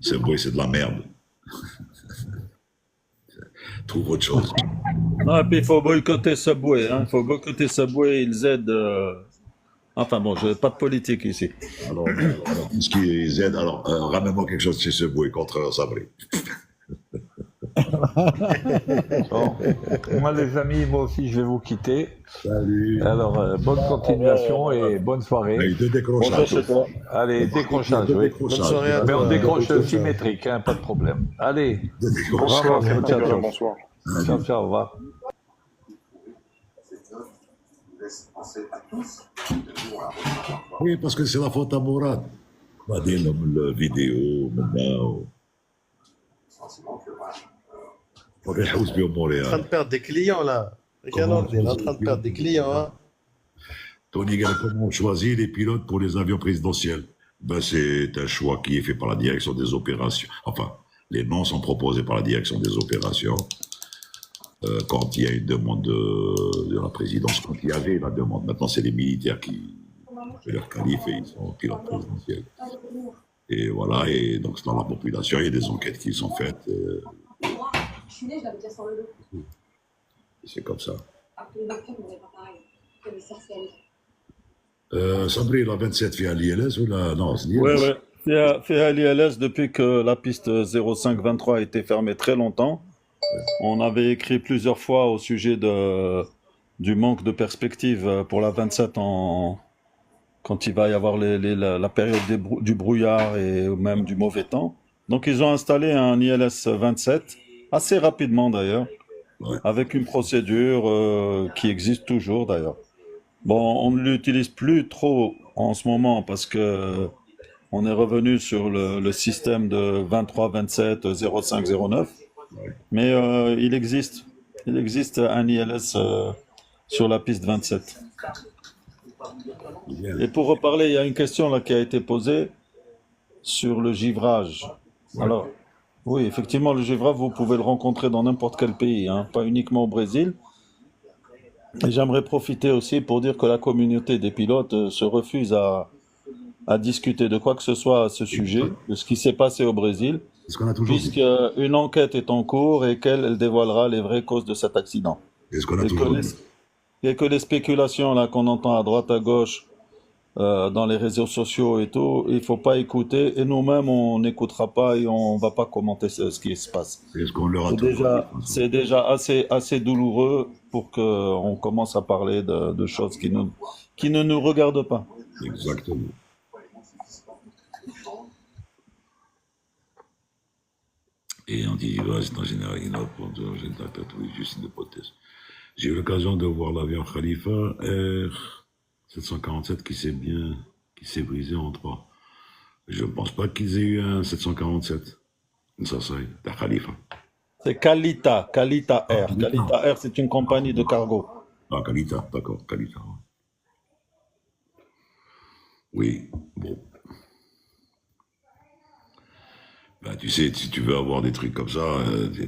c'est beau, c'est de la merde. Trouve autre chose. Non, et puis il faut boycotter Subway, hein. Il faut boycotter Subway, ils aident. Enfin bon, pas de politique ici. Alors ce qui les aide, alors ramène-moi quelque chose chez ce beau contre Sabri. Bon. Moi, les amis, moi aussi, je vais vous quitter. Salut. Alors, bonne continuation et bonne soirée. Et de Bonjour décrochage. chez toi. Allez, décrochage, De oui. Bonne soirée à Mais on toi. décroche Ciao, ciao. symétrique, hein, pas de problème. Allez, De décrochage. Bonsoir, Vraiment, ciao, ciao. bonsoir. Ciao, ciao, au revoir. Oui, parce que c'est la faute à Mourad. On va dire la vidéo, maintenant. Faut qu'il يحوس بهم En train de Montréal. perdre des clients là. Regarde, on est en train de perdre des clients. Hein. Tony Gall, comment on choisit les pilotes pour les avions présidentiels? Ben, c'est un choix qui est fait par la direction des opérations. Enfin, les noms sont proposés par la direction des opérations. Quand il y a une demande de la présidence, quand il y avait la demande, maintenant c'est les militaires qui fait leur qualif et ils sont pilotes présidentiels. Et voilà, et donc dans la population, il y a des enquêtes qui sont faites. C'est comme ça. Sabri, la 27 fait à l'ILS ou la... Non, c'est l'ILS. Ouais, ouais. Fait à l'ILS depuis que la piste 0523 a été fermée très longtemps. On avait écrit plusieurs fois au sujet du manque de perspective pour la 27 quand il va y avoir la période du brouillard et même du mauvais temps. Donc ils ont installé un ILS 27, assez rapidement d'ailleurs, Ouais. avec une procédure qui existe toujours d'ailleurs. Bon, on ne l'utilise plus trop en ce moment parce que on est revenu sur le système de 23, 27, 05, 09. Mais il existe un ILS sur la piste 27. Bien. Et pour reparler, il y a une question là qui a été posée sur le givrage. Ouais. Alors, oui, effectivement, le givrage, vous pouvez le rencontrer dans n'importe quel pays, hein, pas uniquement au Brésil. Et j'aimerais profiter aussi pour dire que la communauté des pilotes se refuse à discuter de quoi que ce soit à ce sujet, de ce qui s'est passé au Brésil, C'est ce qu'on a toujours dit. puisqu'une enquête est en cours et qu'elle dévoilera les vraies causes de cet accident. C'est ce qu'on a Et toujours que dit. les, et que les spéculations là qu'on entend à droite à gauche dans les réseaux sociaux et tout, il faut pas écouter et nous-mêmes on n'écoutera pas et on va pas commenter ce qui se passe. C'est ce qu'on leur a C'est toujours dit. déjà, c'est déjà assez douloureux pour qu'on commence à parler de choses qui ne nous regardent pas. Exactement. Et on dit, c'est en général, juste une hypothèse. J'ai eu l'occasion de voir l'avion Khalifa Air 747 qui s'est brisé en trois. Je ne pense pas qu'ils aient eu un 747. Ça, c'est Khalifa. C'est Kalita Air. Kalita Air, c'est une compagnie de cargo. Ah, Kalita, d'accord, Kalita. Oui, bon. Ben, tu sais, si tu veux avoir des trucs comme ça,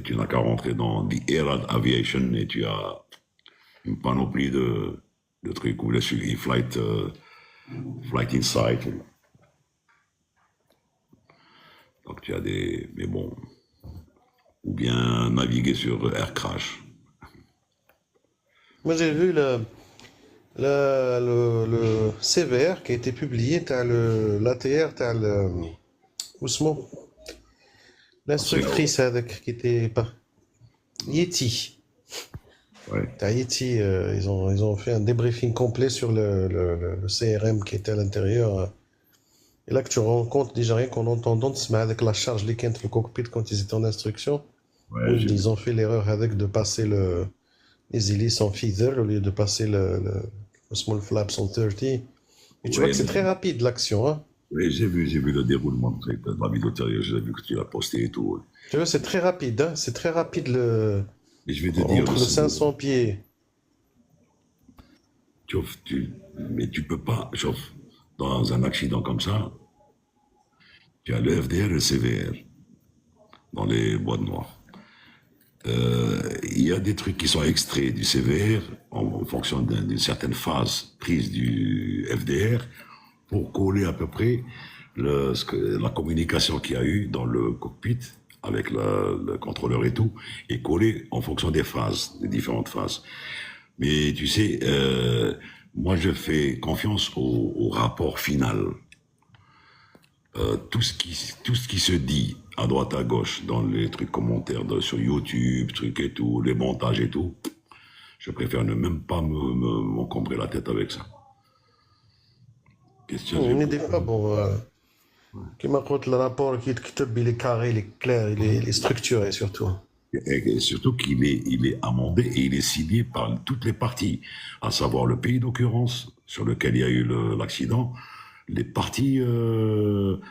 tu n'as qu'à rentrer dans the Air Aviation et tu as une panoplie de trucs où là, sur les Flight Insight. Donc tu as des... Mais bon... Ou bien naviguer sur Air Crash. Moi j'ai vu le CVR qui a été publié, t'as l'ATR, t'as Ousmane, l'instructrice avec qui était pas Yeti. Ouais. T'as Yeti, ils ont fait un débriefing complet sur le CRM qui était à l'intérieur. Et là que tu rends compte déjà rien qu'en entendant avec la charge les le cockpit quand ils étaient en instruction, Ouais, ils ont fait l'erreur avec de passer les hélices en feather au lieu de passer le small flaps en 30. Et tu vois que c'est très rapide l'action. Hein. Oui, j'ai vu le déroulement de la vidéo, j'ai vu que tu l'as posté et tout. Tu vois, c'est très rapide. Hein. C'est très rapide Et je vais te dire entre le aussi, 500 pieds. mais tu peux pas, sauf dans un accident comme ça, tu as le FDR et le CVR dans les boîtes noires. Il y a des trucs qui sont extraits du CVR en fonction d'une certaine phase prise du FDR pour coller à peu près la communication qu'il y a eu dans le cockpit avec le contrôleur et tout, et coller en fonction des phases, des différentes phases. Mais tu sais, moi je fais confiance au rapport final. tout ce qui se dit à droite à gauche dans les trucs commentaires sur YouTube, trucs et tout, les montages et tout, je préfère ne même pas m'encombrer la tête avec ça. Question. Mais des fois, bon, كما قلت le rapport qui يتكتب il est carré, il est clair, il est structuré surtout. Et surtout il est amendé et il est signé par toutes les parties, à savoir le pays d'occurrence sur lequel il y a eu l'accident, les parties,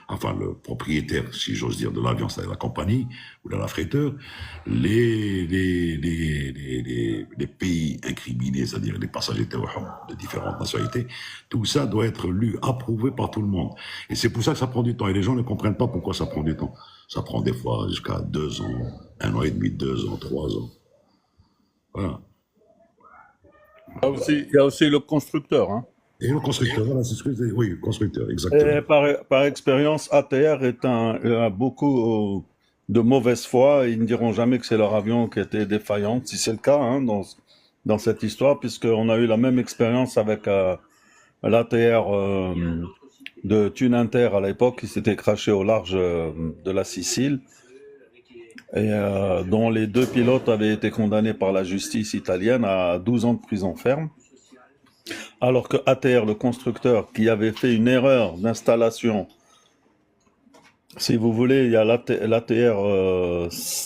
enfin le propriétaire, si j'ose dire, de l'avion, c'est la compagnie ou de l'affréteur, les pays incriminés, c'est-à-dire les passagers de différentes nationalités, tout ça doit être lu, approuvé par tout le monde. Et c'est pour ça que ça prend du temps. Et les gens ne comprennent pas pourquoi ça prend du temps. Ça prend des fois jusqu'à 2 ans, 1 an et demi, 2 ans, 3 ans. Voilà. Il y a aussi le constructeur, hein. Et le constructeur, voilà, c'est ce que je dis. Oui, le constructeur, exactement. Et par expérience, ATR a beaucoup de mauvaise foi. Ils ne diront jamais que c'est leur avion qui était défaillant, si c'est le cas, hein, dans cette histoire, puisqu'on a eu la même expérience avec l'ATR de Tuninter à l'époque, qui s'était crashé au large de la Sicile, et dont les 2 pilotes avaient été condamnés par la justice italienne à 12 ans de prison ferme. Alors que ATR, le constructeur, qui avait fait une erreur d'installation, si vous voulez, il y a l'ATR,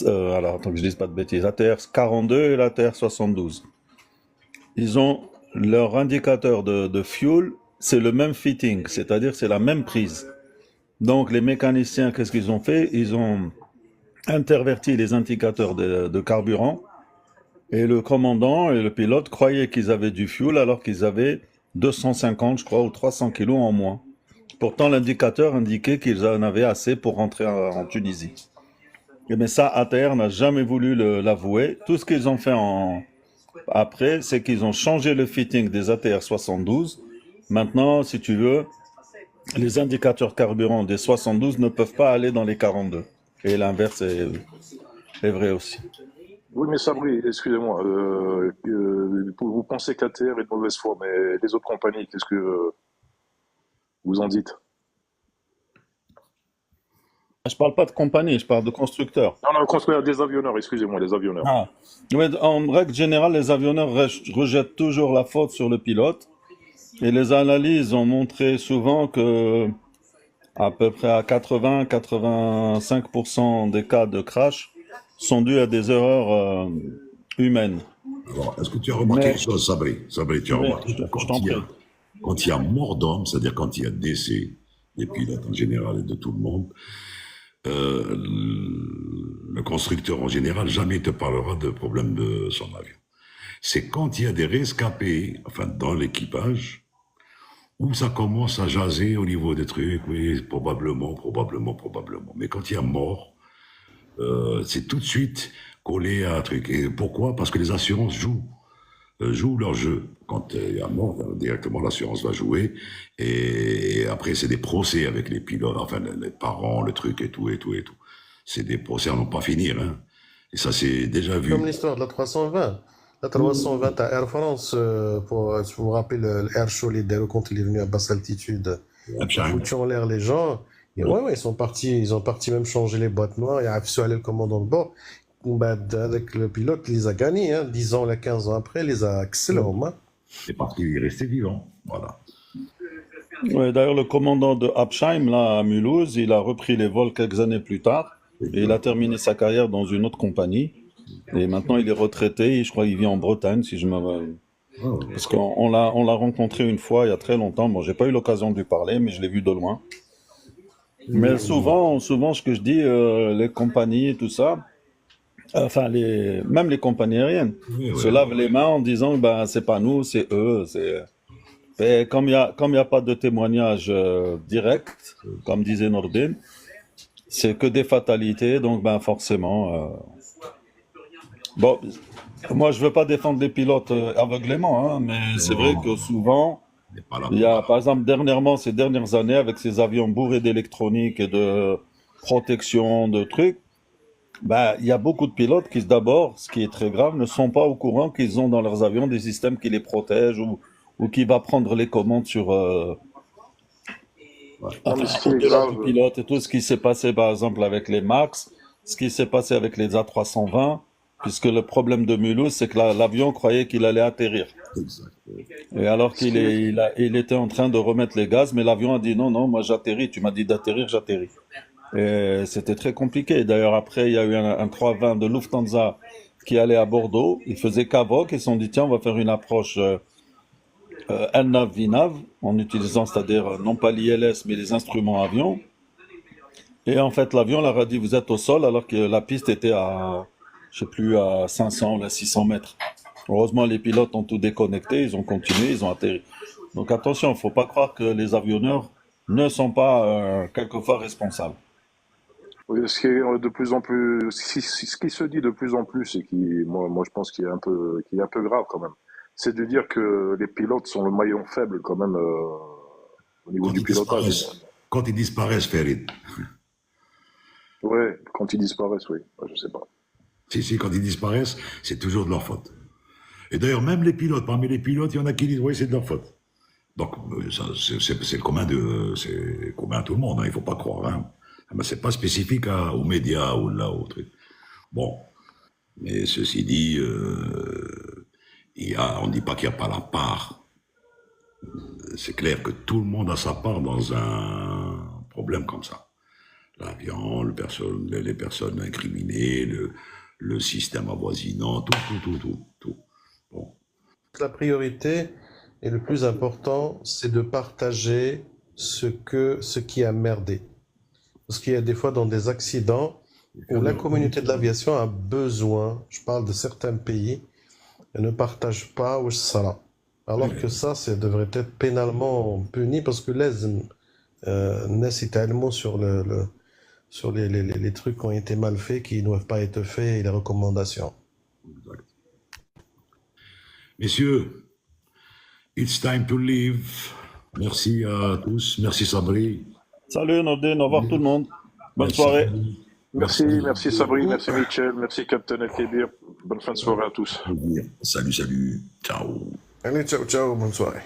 alors attends que je dise pas de bêtises, ATR 42 et l'ATR 72. Ils ont leur indicateur de fuel, c'est le même fitting, c'est-à-dire c'est la même prise. Donc les mécaniciens, qu'est-ce qu'ils ont fait? Ils ont interverti les indicateurs de carburant. Et le commandant et le pilote croyaient qu'ils avaient du fuel alors qu'ils avaient 250, je crois, ou 300 kilos en moins. Pourtant, l'indicateur indiquait qu'ils en avaient assez pour rentrer en Tunisie. Et bien ça, ATR n'a jamais voulu l'avouer. Tout ce qu'ils ont fait après, c'est qu'ils ont changé le fitting des ATR 72. Maintenant, si tu veux, les indicateurs carburant des 72 ne peuvent pas aller dans les 42. Et l'inverse est vrai aussi. Oui, mais Sabri, excusez-moi, vous pensez qu'ATR est de mauvaise foi, mais les autres compagnies, qu'est-ce que vous en dites? Je parle pas de compagnie, je parle de constructeur. Non, construire des avionneurs, excusez-moi, les avionneurs. Ah. Ouais, en règle générale, les avionneurs rejettent toujours la faute sur le pilote. Et les analyses ont montré souvent que à peu près à 80-85% des cas de crash sont dus à des erreurs humaines. Alors, est-ce que tu as remarqué une chose, Sabri, tu as remarqué quand il y a mort d'homme, c'est-à-dire quand il y a décès des pilotes en général et de tout le monde, le constructeur en général jamais te parlera de problème de son avion. C'est quand il y a des rescapés, enfin dans l'équipage, où ça commence à jaser au niveau des trucs, oui, probablement. Mais quand il y a mort, c'est tout de suite collé à un truc. Et pourquoi? Parce que les assurances jouent leur jeu. Quand il y a mort, directement l'assurance va jouer. Et après, c'est des procès avec les pilotes, enfin les parents, le truc et tout. C'est des procès à n'en pas finir. Hein. Et ça, c'est déjà vu. Comme l'histoire de la 320. La 320 à Air France, je vous rappelle l'Air Show quand il est venu à basse altitude, ils ont foutu en l'air les gens. Et ouais, ils ont parti même changer les boîtes noires. Il y a le commandant de bord. Avec le pilote, il les a gagnés. Hein. 10 ans, 15 ans après, il les a excellés. C'est parce qu'il est resté vivant. Voilà. Ouais, d'ailleurs, le commandant de Absheim, là, à Mulhouse, il a repris les vols quelques années plus tard. Et il a terminé sa carrière dans une autre compagnie. Et maintenant, il est retraité. Je crois qu'il vit en Bretagne, si je me... Parce qu'on l'a rencontré une fois, il y a très longtemps. Bon, j'ai pas eu l'occasion de lui parler, mais je l'ai vu de loin. Mais souvent, ce que je dis, les compagnies et tout ça, enfin, même les compagnies aériennes se lavent les mains en disant, ben, c'est pas nous, c'est eux. Et comme il y a pas de témoignage direct, comme disait Nordin, c'est que des fatalités, donc ben forcément. Bon, moi je veux pas défendre les pilotes aveuglément, hein, mais c'est vrai que souvent, il y a, par exemple, dernièrement, ces dernières années, avec ces avions bourrés d'électronique et de protection, de trucs, ben, il y a beaucoup de pilotes qui, d'abord, ce qui est très grave, ne sont pas au courant qu'ils ont dans leurs avions des systèmes qui les protègent ou qui va prendre les commandes Non, mais Enfin, ce qui est au-delà du grave, pilote et tout ce qui s'est passé, par exemple, avec les Max, ce qui s'est passé avec les A320, puisque le problème de Mulhouse, c'est que l'avion croyait qu'il allait atterrir. Exact. Et alors ce qu'il qui est, il était en train de remettre les gaz, mais l'avion a dit non, non, moi j'atterris, tu m'as dit d'atterrir, j'atterris. Et c'était très compliqué. D'ailleurs, après, il y a eu un 320 de Lufthansa qui allait à Bordeaux. Ils faisaient CAVOC, ils se sont dit, tiens, on va faire une approche NAV, VNAV, en utilisant, c'est-à-dire non pas l'ILS, mais les instruments avion. Et en fait, l'avion leur a dit, vous êtes au sol, alors que la piste était à, je sais plus, à 500 ou à 600 mètres. Heureusement, les pilotes ont tout déconnecté, ils ont continué, ils ont atterri. Donc attention, il ne faut pas croire que les avionneurs ne sont pas quelquefois responsables. oui, ce qui est de plus en plus, ce qui se dit de plus en plus et qui, moi, je pense qu'il est un peu grave quand même, c'est de dire que les pilotes sont le maillon faible quand même au niveau Quand du ils pilotage. disparaissent, quand ils disparaissent, Ferid. Ouais, quand ils disparaissent, oui. Ouais, je sais pas. Si, quand ils disparaissent, c'est toujours de leur faute. Et d'ailleurs, même les pilotes, parmi les pilotes, il y en a qui disent, oui, c'est de leur faute. Donc, ça, c'est c'est commun à tout le monde, hein, il ne faut pas croire. Hein. Mais c'est pas spécifique aux médias ou là, au truc. Bon, mais ceci dit, on ne dit pas qu'il n'y a pas la part. C'est clair que tout le monde a sa part dans un problème comme ça. L'avion, les personnes incriminées, le système avoisinant, tout. Bon. La priorité et le plus important, c'est de partager ce qui a merdé. Parce qu'il y a des fois dans des accidents où la communauté de l'aviation a besoin, je parle de certains pays, et ne partage pas ou ça. Alors que ça devrait être pénalement puni parce que n'est tellement sur sur les trucs qui ont été mal faits, qui ne doivent pas être faits et les recommandations. Exact. Messieurs, it's time to leave. Merci à tous. Merci Sabri. Salut Nordin, au revoir tout le monde. Bonne Merci. soirée. Merci Sabri, merci Michel, merci Captain El Kébir. Bonne fin de soirée à tous. Salut, ciao. Allez, ciao, ciao, bonne soirée.